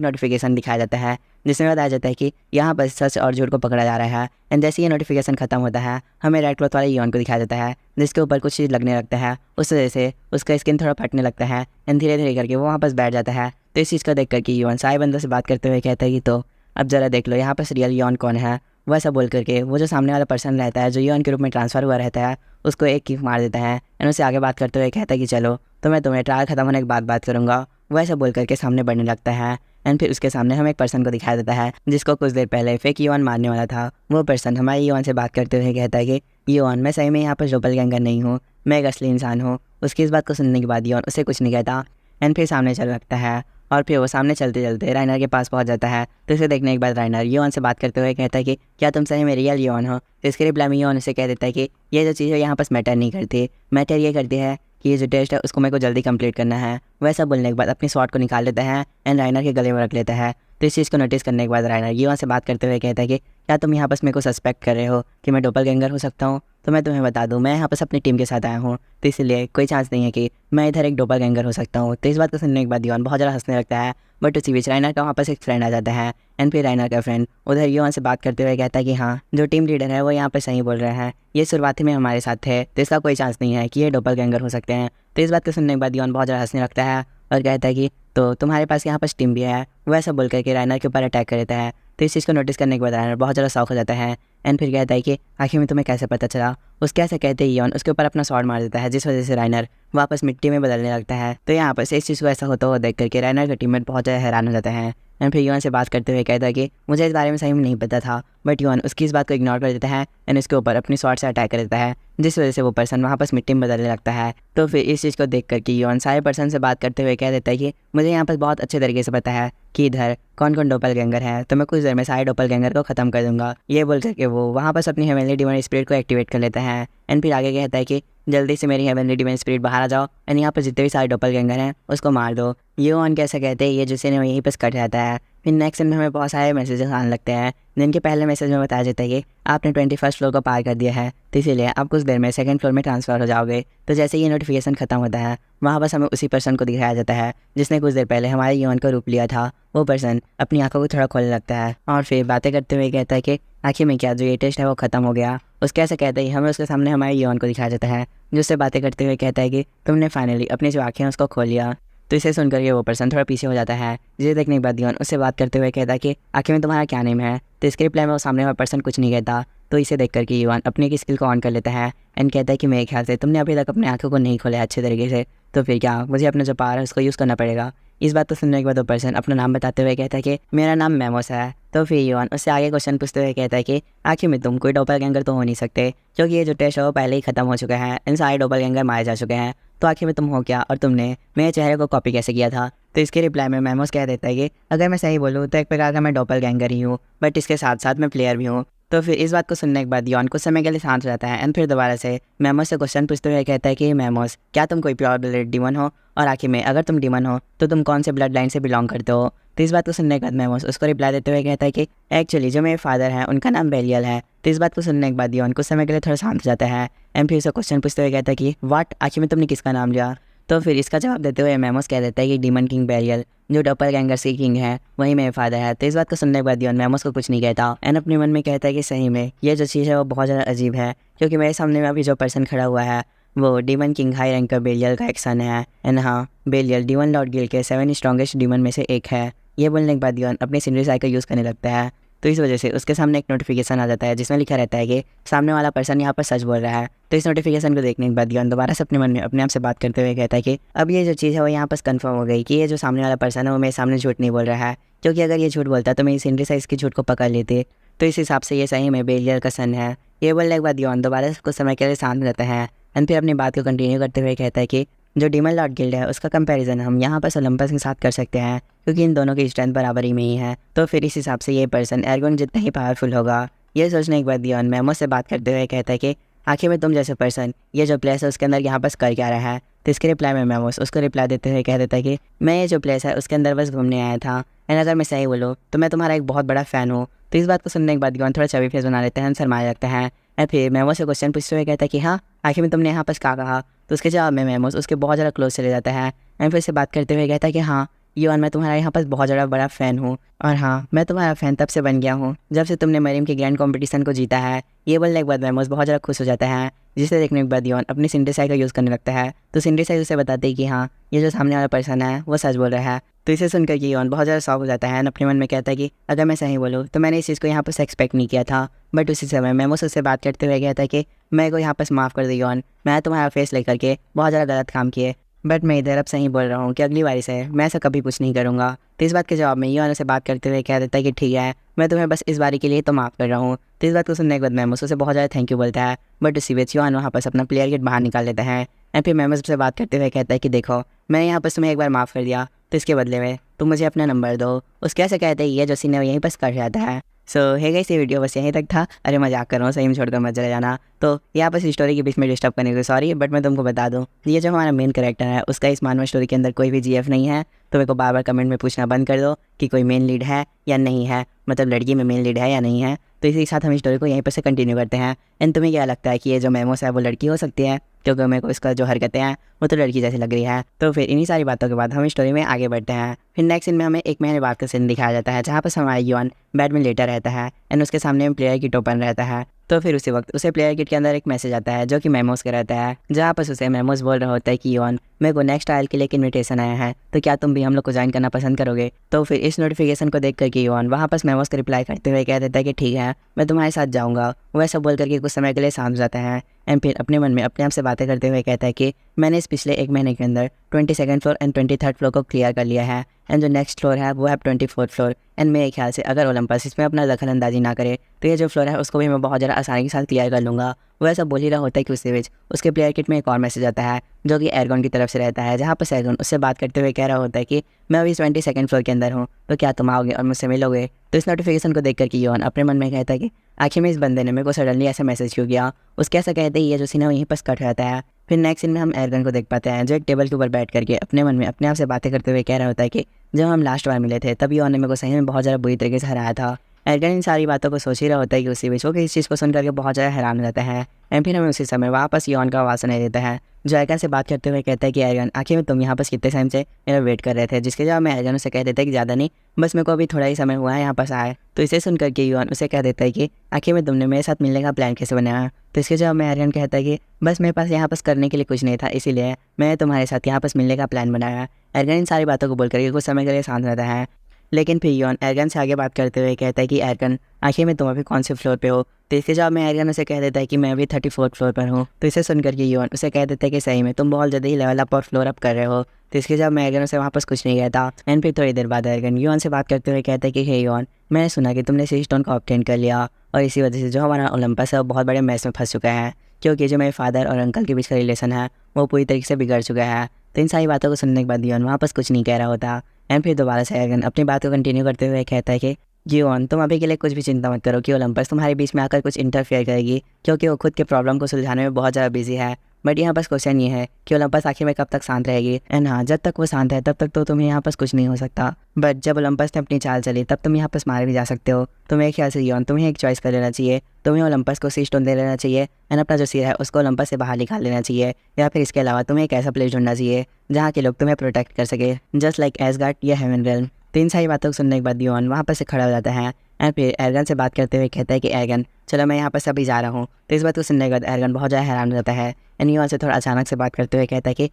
नोटिफिकेशन दिखाया जाता है जिसमें बताया जाता है कि यहाँ पर सच और झूठ को पकड़ा जा रहा है। एंड जैसे ये नोटिफिकेशन खत्म होता है हमें रेड क्लॉथ वाले युआन को दिखाया जाता है जिसके ऊपर कुछ चीज़ लगने लगता है, उस वजह से उसका स्किन थोड़ा फटने लगता है एंड धीरे धीरे करके वो वहाँ पर बैठ जाता है। तो इस चीज़ को देख करके युआन सारे बंदों से बात करते हुए कहता है कि तो अब ज़रा देख लो यहाँ पर रियल युआन कौन है। वैसा बोल करके वो जो सामने वाला पर्सन रहता है जो युआन के रूप में ट्रांसफ़र हुआ रहता है उसको एक किक मार देता है एंड उससे आगे बात करते हुए कहता है कि चलो तो मैं तुम्हें ट्रायल खत्म होने के बाद बात करूँगा। वैसा बोल करके सामने बढ़ने लगता है एंड फिर उसके सामने हमें एक पर्सन को दिखाया देता है जिसको कुछ देर पहले फेक युआन मारने वाला था। वो पर्सन हमारे युआन से बात करते हुए कहता है कि युआन मैं सही में यहाँ पर डोपलगैंगर नहीं हूँ, मैं एक असली इंसान हूँ। उसकी इस बात को सुनने के बाद युआन उसे कुछ नहीं कहता एंड फिर सामने चल लगता है और फिर वो सामने चलते चलते राइनर के पास पहुंच जाता है। तो इसे देखने के बाद राइनर युआन से बात करते हुए कहता है कि क्या तुम सही में रियल युआन हो। तो इसके रिप्लाई में युआन उसे कह देता है कि ये जो चीज़ है यहाँ पर मैटर नहीं करती, मैटर ये करती है कि ये जो टेस्ट है उसको मेरे को जल्दी कंप्लीट करना है। वैसा बोलने के बाद अपनी स्वॉर्ड को निकाल लेता है एंड राइनर के गले में रख लेता है। तो इस चीज़ को नोटिस करने के बाद राइनर युआन से बात करते हुए कहता है कि क्या तुम यहाँ पर मेरे को सस्पेक्ट कर रहे हो कि मैं डोपलगैंगर हो सकता हूँ। तो मैं तुम्हें बता दूँ मैं यहाँ पर अपनी टीम के साथ आया हूँ, तो इसलिए कोई चांस नहीं है कि मैं इधर एक डोपलगैंगर हो सकता हूँ। तो इस बात को सुनने के बाद युआन बहुत ज़्यादा हंसने लगता है, बट उसी बीच राइनर का वहाँ पर एक फ्रेंड आ जाता है एंड फिर राइनर का फ्रेंड उधर युआन से बात करते हुए कहता है कि हाँ जो टीम लीडर है वो यहाँ पर सही बोल रहे हैं, ये शुरुआती में हमारे साथ थे तो इसका कोई चांस नहीं है कि ये डोपलगैंगर हो सकते हैं। तो इस बात को सुनने के बाद युआन बहुत ज़्यादा हंसने लगता है और कहता है कि तो तुम्हारे पास यहाँ पर टीम भी है। वैसा बोल करके राइनर के ऊपर अटैक कर देता है। तो इस चीज़ को नोटिस करने के बाद राइनर बहुत ज़्यादा शौक हो जाता है एंड फिर कहता है कि आखिर में तुम्हें कैसे पता चला। उसके ऐसे कहते ही युआन उसके ऊपर अपना शॉट मार देता है जिस वजह से राइनर वापस मिट्टी में बदलने लगता है। तो यहाँ पर इस चीज़ को ऐसा होता हुआ देख करके राइनर का टीममेट बहुत ज़्यादा हैरान हो जाता है एंड फिर युआन से बात करते हुए कहता है कि मुझे इस बारे में सही में नहीं पता था, बट युआन उसकी इस बात को इग्नोर कर देता है एंड उसके ऊपर अपनी शॉट से अटैक कर देता है जिस वजह से वो पर्सन वहाँ पर मिट्टी में बदलने लगता है। तो फिर इस चीज़ को देख करके युआन सारे पर्सन से बात करते हुए कह देता है कि मुझे यहाँ पर बहुत अच्छे तरीके से पता है कि इधर कौन कौन डोपलगैंगर है, तो मैं कुछ देर में सारे डोपलगैंगर को ख़त्म कर दूंगा। ये बोल करके वो वहाँ पर अपनी हेवनली डिवाइन स्पिरिट को एक्टिवेट कर लेता है एंड फिर आगे कहता है कि जल्दी से मेरी हेवनली डिवाइन स्पिरिट बाहर आ जाओ एंड यहाँ पर जितने भी सारे डोपलगैंगर हैं उसको मार दो। युआन कैसे कहते हैं ये जिससे यहीं पर कट जाता है। फिर नेक्स्ट में हमें बहुत सारे मैसेजेस आने लगते हैं जिनके पहले मैसेज में बताया जाता है कि आपने 21st फ्लोर को पार कर दिया है, तो इसीलिए आप कुछ देर में 2nd फ्लोर में ट्रांसफ़र हो जाओगे। तो जैसे ये नोटिफिकेशन खत्म होता है वहाँ बस हमें उसी पर्सन को दिखाया जाता है जिसने कुछ देर पहले हमारे युआन का रूप लिया था। वो पर्सन अपनी आंखों को थोड़ा खोलने लगता है और फिर बातें करते हुए कहता है कि आखिर में क्या जो ये टेस्ट है वो ख़त्म हो गया। उसके ऐसे कहते ही हमें उसके सामने हमारे युआन को दिखाया जाता है जिससे बातें करते हुए कहता है कि तुमने फाइनली अपनी जो आँखें हैं उसको खोल लिया। तो इसे सुनकर ये वो पर्सन थोड़ा पीछे हो जाता है, जिसे देखने के बाद युआन उससे बात करते हुए कहता है कि आखिर में तुम्हारा क्या नेम है। तो इसके रिप्लाई में वो सामने वाला पर्सन कुछ नहीं कहता। तो इसे देख करके युआन अपनी एक स्किल को ऑन कर लेता है एंड कहता है कि मेरे ख्याल से तुमने अभी तक अपनी आंखों को नहीं खोला अच्छे तरीके से, तो फिर क्या मुझे अपना जो पावर है उसको यूज़ करना पड़ेगा। इस बात को सुनने के बाद वो पर्सन अपना नाम बताते हुए कहता है कि मेरा नाम मेमोस है। तो फिर युआन उससे आगे क्वेश्चन पूछते हुए कहता है कि आखिर में तुम कोई डोपलगैंगर तो हो नहीं सकते, क्योंकि ये जो टेस्ट है वो पहले ही खत्म हो चुका है, इन सारे डोपलगैंगर मारे जा चुके हैं, तो आखिर में तुम हो क्या और तुमने मेरे चेहरे को कॉपी कैसे किया था। तो इसके रिप्लाई में मेमोस कह देता है कि अगर मैं सही बोलूँ तो एक प्रकार का मैं डोपलगैंगर ही हूँ, बट इसके साथ साथ मैं प्लेयर भी हूँ। तो फिर इस बात को सुनने के बाद यॉन कुछ समय के लिए शांत हो जाता है एंड फिर दोबारा से मेमोस से क्वेश्चन पूछते हुए कहता है कि मेमोस, क्या तुम कोई प्योर ब्लड डीमन हो, और आखिर में अगर तुम डीमन हो तो तुम कौन से ब्लड लाइन से बिलोंग करते हो। तो इस बात को सुनने के बाद मेमोस उसको रिप्लाई देते हुए कहता है कि एक्चुअली जो मेरे फादर हैं उनका नाम बेलियल है। तो इस बात को सुनने के बाद यॉन कुछ समय के लिए थोड़ा शांत हो जाता है एंड फिर उसे क्वेश्चन पूछते हुए कहता है कि व्हाट, आखिर में तुमने किसका नाम लिया। तो फिर इसका जवाब देते हुए मेमोस कह देता है कि डीमन किंग बेरियल, जो डॉपलगैंगर्स की किंग है, वही मेरे फादर है। तो इस बात को सुनने के बाद यॉन मेमोस को कुछ नहीं कहता एंड अपने मन में कहता है कि सही में ये जो चीज़ है वो बहुत ज़्यादा अजीब है, क्योंकि मेरे सामने में अभी जो पर्सन खड़ा हुआ है वो डीमन किंग हाई रैंक का बेलियल का एक सन है एंड हाँ, बेलियल डीमन लॉर्ड गिल्ड के 7 स्ट्रॉन्गेस्ट डीमन में से एक है। ये बोलने के बाद यॉन अपनी सिंड्री साइकिल यूज़ करने लगता है। तो इस वजह से उसके सामने एक नोटिफिकेशन आ जाता है जिसमें लिखा रहता है कि सामने वाला पर्सन यहाँ पर सच बोल रहा है। तो इस नोटिफिकेशन को देखने के बाद यॉन दोबारा से अपने मन में अपने आप से बात करते हुए कहता है कि अब ये जो चीज़ है वो यहाँ पर कंफर्म हो गई कि ये जो सामने वाला पर्सन है वो मेरे सामने झूठ नहीं बोल रहा है, क्योंकि अगर ये झूठ बोलता तो मेरी सिंड्री साइज की झूठ को पकड़ लेते। तो इस हिसाब से ये सही में बेलियल का सन है। ये बोलने के बाद यॉन दोबारा से कुछ समय के लिए शांत रहता है एंड फिर अपनी बात को कंटिन्यू करते हुए कहता है कि जो डीमन लॉर्ड गिल्ड है उसका कंपैरिजन हम यहाँ पर ओलंपस के साथ कर सकते हैं, क्योंकि इन दोनों की स्ट्रेंथ बराबरी में ही है। तो फिर इस हिसाब से ये पर्सन एर्गोन जितना ही पावरफुल होगा। ये सोचने के बाद यॉन मेमोस से बात करते हुए कहता है कि आखिर में तुम जैसे पर्सन ये जो प्लेस है उसके अंदर यहाँ पर कर क्या रहा है। तो इसके रिप्लाई में मेमोस उसको रिप्लाई देते हुए कह देता है कि मैं ये जो प्लेस है उसके अंदर बस घूमने आया था एंड अगर मैं सही बोलूँ तो मैं तुम्हारा एक बहुत बड़ा फ़ैन हूँ। तो इस बात को सुनने के बाद यॉन थोड़ा चबी फेस बना लेते हैं, शर्माने लगते हैं एंड फिर मेमोस से क्वेश्चन पूछते हुए कहता है कि हाँ, आखिर में तुमने यहाँ पर क्या कहा। तो उसके जवाब में मेमोस उसके बहुत ज़्यादा क्लोज चले जाता है एंड फिर से बात करते हुए कहता है कि हाँ यॉन, मैं तुम्हारा यहाँ पर बहुत ज़्यादा बड़ा फ़ैन हूँ, और हाँ, मैं तुम्हारा फ़ैन तब से बन गया हूँ जब से तुमने मरीम के ग्रैंड कॉम्पिटिशन को जीता है। ये बोलने के बाद मेमोस बहुत ज़्यादा खुश हो जाता है, जिसे देखने के बाद यॉन अपनी सिंड्री का यूज़ करने लगता है। तो सिंड्री उसे बताते हैं कि हाँ, ये जो सामने वाला पर्सन है वो सच बोल रहा है। तो इसे सुनकर कि यॉन बहुत ज़्यादा शॉक हो जाता है एंड अपने मन में कहता है कि अगर मैं सही बोलूँ तो मैंने इस चीज़ को यहाँ पर एक्सपेक्ट नहीं किया था। बट उसी समय मेमोस उससे बात करते हुए कहता है कि मेरे को यहाँ पर माफ़ कर दे यॉन, मैं तुम्हारा फेस लेकर के बहुत ज़्यादा गलत काम किए, बट मैं इधर अब सही बोल रहा हूँ कि अगली बारी से मैं ऐसा कभी कुछ नहीं करूँगा। तो इस बात के जवाब में यॉन से बात करते हुए कह देता है कि ठीक है, मैं तुम्हें बस इस बारी के लिए तो माफ़ कर रहा हूँ। तो इस बात को सुनने के बाद मेमोस उसे बहुत ज़्यादा थैंक यू बोलता है, बट उसी बीच यॉन वहाँ पर अपना प्लेयर किट बाहर निकाल लेता है एंड फिर मेमोस से बात करते हुए कहता है कि देखो, मैंने यहाँ पर तुम्हें एक बार माफ़ कर दिया, तो इसके बदले में तुम मुझे अपना नंबर दो। उसके ऐसे कहते हैं ये जो सीन है यहीं पर कट जाता है। सो है गाइस, ये वीडियो बस यहीं तक था। अरे मजाक कर रहा हूँ, सही में छोड़कर मत चले जाना। तो यहाँ पर स्टोरी के बीच में डिस्टर्ब करने को सॉरी, बट मैं तुमको बता दूँ, ये जो हमारा मेन कैरेक्टर है उसका इस मानव स्टोरी के अंदर कोई भी जीएफ नहीं है। तो मेरे को बार बार कमेंट में पूछना बंद कर दो कि कोई मेन लीड है या नहीं है, मतलब लड़की में मेन लीड है या नहीं है। तो इसी के साथ हम स्टोरी को यहीं पर से कंटिन्यू करते हैं। एंड तुम्हें क्या लगता है कि ये जो मेमोस है वो लड़की हो सकती है? क्योंकि मेरे को इसका जो हरकतें हैं वो तो लड़की जैसी लग रही है। तो फिर इन्हीं सारी बातों के बाद हम स्टोरी में आगे बढ़ते हैं। फिर नेक्स्ट सीन में हमें एक महीने बाद का सीन दिखाया जाता है जहाँ पर हमारा यॉन बेड में लेटा रहता है एंड उसके सामने प्लेयर किट ओपन रहता है। तो फिर उसी वक्त उसे प्लेयर किट के अंदर एक मैसेज आता है जो कि मेमोस का रहता है, जहाँ पर उसे मेमोस बोल रहा होता है कि यॉन, मेरे को नेक्स्ट ट्रायल के लिए एक इन्विटेशन आया है, तो क्या तुम भी हम लोग को ज्वाइन करना पसंद करोगे? तो फिर इस नोटिफिकेशन को देख करके यॉन वहाँ पर मेमोस का रिप्लाई करते हुए कह देता है कि ठीक है, मैं तुम्हारे साथ जाऊँगा। वैसा बोल करके कुछ समय के लिए शांत हो जाता है एंड फिर अपने मन में अपने आप से बातें करते हुए कहता है कि मैंने इस पिछले एक महीने के अंदर 22nd floor and 23rd floor को क्लियर कर लिया है एंड जो नेक्स्ट फ्लोर है वो है 24th फ्लोर। एंड मेरे ख्याल से अगर ओलंपस इसमें अपना दखल अंदाजी ना करे तो ये जो फ्लोर है उसको भी मैं बहुत ज़्यादा आसानी के साथ क्लियर कर लूँगा। वो ऐसा बोल ही रहा होता है कि उसके बीच उसके प्लेयर किट में एक और मैसेज आता है जो कि एर्गोन की तरफ से रहता है, जहाँ पर एर्गोन उससे बात करते हुए कह रहा होता है कि मैं अभी 22nd फ्लोर के अंदर हूँ, तो क्या तुम आओगे और मुझसे मिलोगे? तो इस नोटिफिकेशन को देख करके यॉन अपने मन में कहता है कि आखिर में इस बंदे ने मेरे को सडनली ऐसा मैसेज क्यों किया। उसके ऐसा कहते ही ये जो सीन है वहीं पर कट रहता है। फिर नेक्स्ट सीन में हम एर्गन को देख पाते हैं जो एक टेबल के ऊपर बैठ करके अपने मन में अपने आप से बातें करते हुए कह रहा होता है कि जब हम लास्ट बार मिले थे तब यॉन ने मेरे को सही में बहुत ज़्यादा बुरी तरीके से हराया था। एर्गन इन सारी बातों को सोच ही रहा होता है कि उसी बीच वो इस चीज़ को सुन करके बहुत ज़्यादा हैरान हो जाता है एंड फिर हमें उसी समय वापस यॉन का आवाज़ सुनाई देता है जो एर्गन से बात करते हुए कहता है कि एर्गन, आखिर में तुम यहाँ पास कितने टाइम से मेरा वेट कर रहे थे? जिसके जवाब में एर्गन उसे कह देता है कि ज़्यादा नहीं, बस मेरे को अभी थोड़ा ही समय हुआ है यहाँ पास आए। तो इसे सुन करके यॉन उसे कह देता है कि आखिर में तुमने मेरे साथ मिलने का प्लान कैसे बनाया? तो इसके जवाब में एर्गन कहता है कि बस मेरे पास यहाँ पास करने के लिए कुछ नहीं था, इसीलिए मैंने तुम्हारे साथ यहाँ पास मिलने का प्लान बनाया। एर्गन इन सारी बातों को बोल करके कुछ समय के लिए शांत रहता है, लेकिन फिर यॉन एर्गन से आगे बात करते हुए कहता है कि एर्गन, आखिर में तुम अभी कौन से फ्लोर पे हो? तो इसके जवाब में एर्गन उसे कह देता है कि मैं अभी 34th फ्लोर पर हूँ। तो इसे सुनकर के यॉन उसे कह देता है कि सही में तुम बहुत जल्दी ही लेवल अप और फ्लोर अप कर रहे हो। तो इसके जवाब में एर्गन उसे वापस कुछ नहीं कहता एंड फिर थोड़ी देर बाद एर्गन यॉन से बात करते हुए कहता है कि हे यॉन, मैंने सुना कि तुमने सी स्टोन को ऑब्टेन कर लिया और इसी वजह से जो हमारा ओलंपस है वो बहुत बड़े मैस में फंस चुका है, क्योंकि जो मेरे फादर और अंकल के बीच का रिलेशन है वो पूरी तरीके से बिगड़ चुका है। तो इन सारी बातों को सुनने के बाद यॉन वापस कुछ नहीं कह रहा होता एंड फिर दोबारा से एर्गन अपनी बात को कंटिन्यू करते हुए कहता है कि जियोन, तुम अभी के लिए कुछ भी चिंता मत करो कि ओलंपस तुम्हारे बीच में आकर कुछ इंटरफेयर करेगी, क्योंकि वो खुद के प्रॉब्लम को सुलझाने में बहुत ज़्यादा बिजी है। बट यहाँ बस क्वेश्चन ये है कि ओलंपस आखिर में कब तक शांत रहेगी। एंड हाँ, जब तक वो शांत है तब तक तो तुम्हें यहाँ पास कुछ नहीं हो सकता। बट जब ओलंपस ने अपनी चाल चली तब तुम यहाँ पास मारे भी जा सकते हो। तो मेरे ख्याल से जियोन, तुम्हें एक चॉइस कर लेना चाहिए। तुम्हें ओलंपस को सी स्टोन दे लेना चाहिए एंड अपना जो सिर है उसको ओलंपस से बाहर निकाल लेना चाहिए, या फिर इसके अलावा तुम्हें एक ऐसा प्लेस ढूंढना चाहिए जहाँ के लोग तुम्हें प्रोटेक्ट कर सके, जस्ट लाइक एसगार्ड या हेवन रेल्म। तीन सारी बातों को सुनने के बाद जियोन वहाँ पर से खड़ा हो जाता है एंड फिर एर्गन से बात करते हुए कहता है कि एर्गन, चलो मैं यहाँ पर से अभी जा रहा हूँ। तो इस बात को सुनने के बाद एर्गन बहुत ज़्यादा हैरान हो जाता है एंड युआन से थोड़ा अचानक से बात करते हुए कहता है कि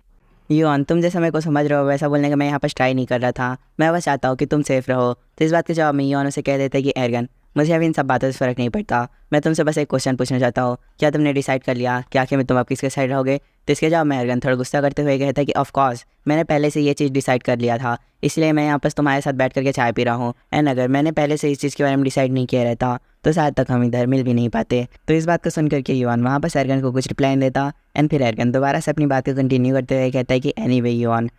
युआन, तुम जैसा मेरे को समझ रहे हो वैसा बोलने का मैं यहाँ पर ट्राई नहीं कर रहा था। मैं बस चाहता हूँ कि तुम सेफ रहो। तो इस बात के जवाब में युआन उसे कह देता है कि एर्गन, मुझे अभी इन सब बातों से फ़र्क नहीं पड़ता। मैं तुमसे बस एक क्वेश्चन पूछना चाहता हूँ, क्या तुमने डिसाइड कर लिया कि आखिर में तुम अब किसके साइड रहोगे? तो इसके जवाब में एर्गन थोड़ा गुस्सा करते हुए कहता है कि ऑफ कोर्स, मैंने पहले से ये चीज़ डिसाइड कर लिया था, इसलिए मैं यहाँ पर तुम्हारे साथ बैठ करके चाय पी रहा हूँ। एंड अगर मैंने पहले से इस चीज़ के बारे में डिसाइड नहीं किया रहता तो शायद तक हम इधर मिल भी नहीं पाते। तो इस बात को सुन करके युआन वहाँ पर एर्गन को कुछ रिप्लाई नहीं देता एंड फिर एर्गन दोबारा से अपनी बात को कंटिन्यू करते हुए कहता है कि एनीवे युआन,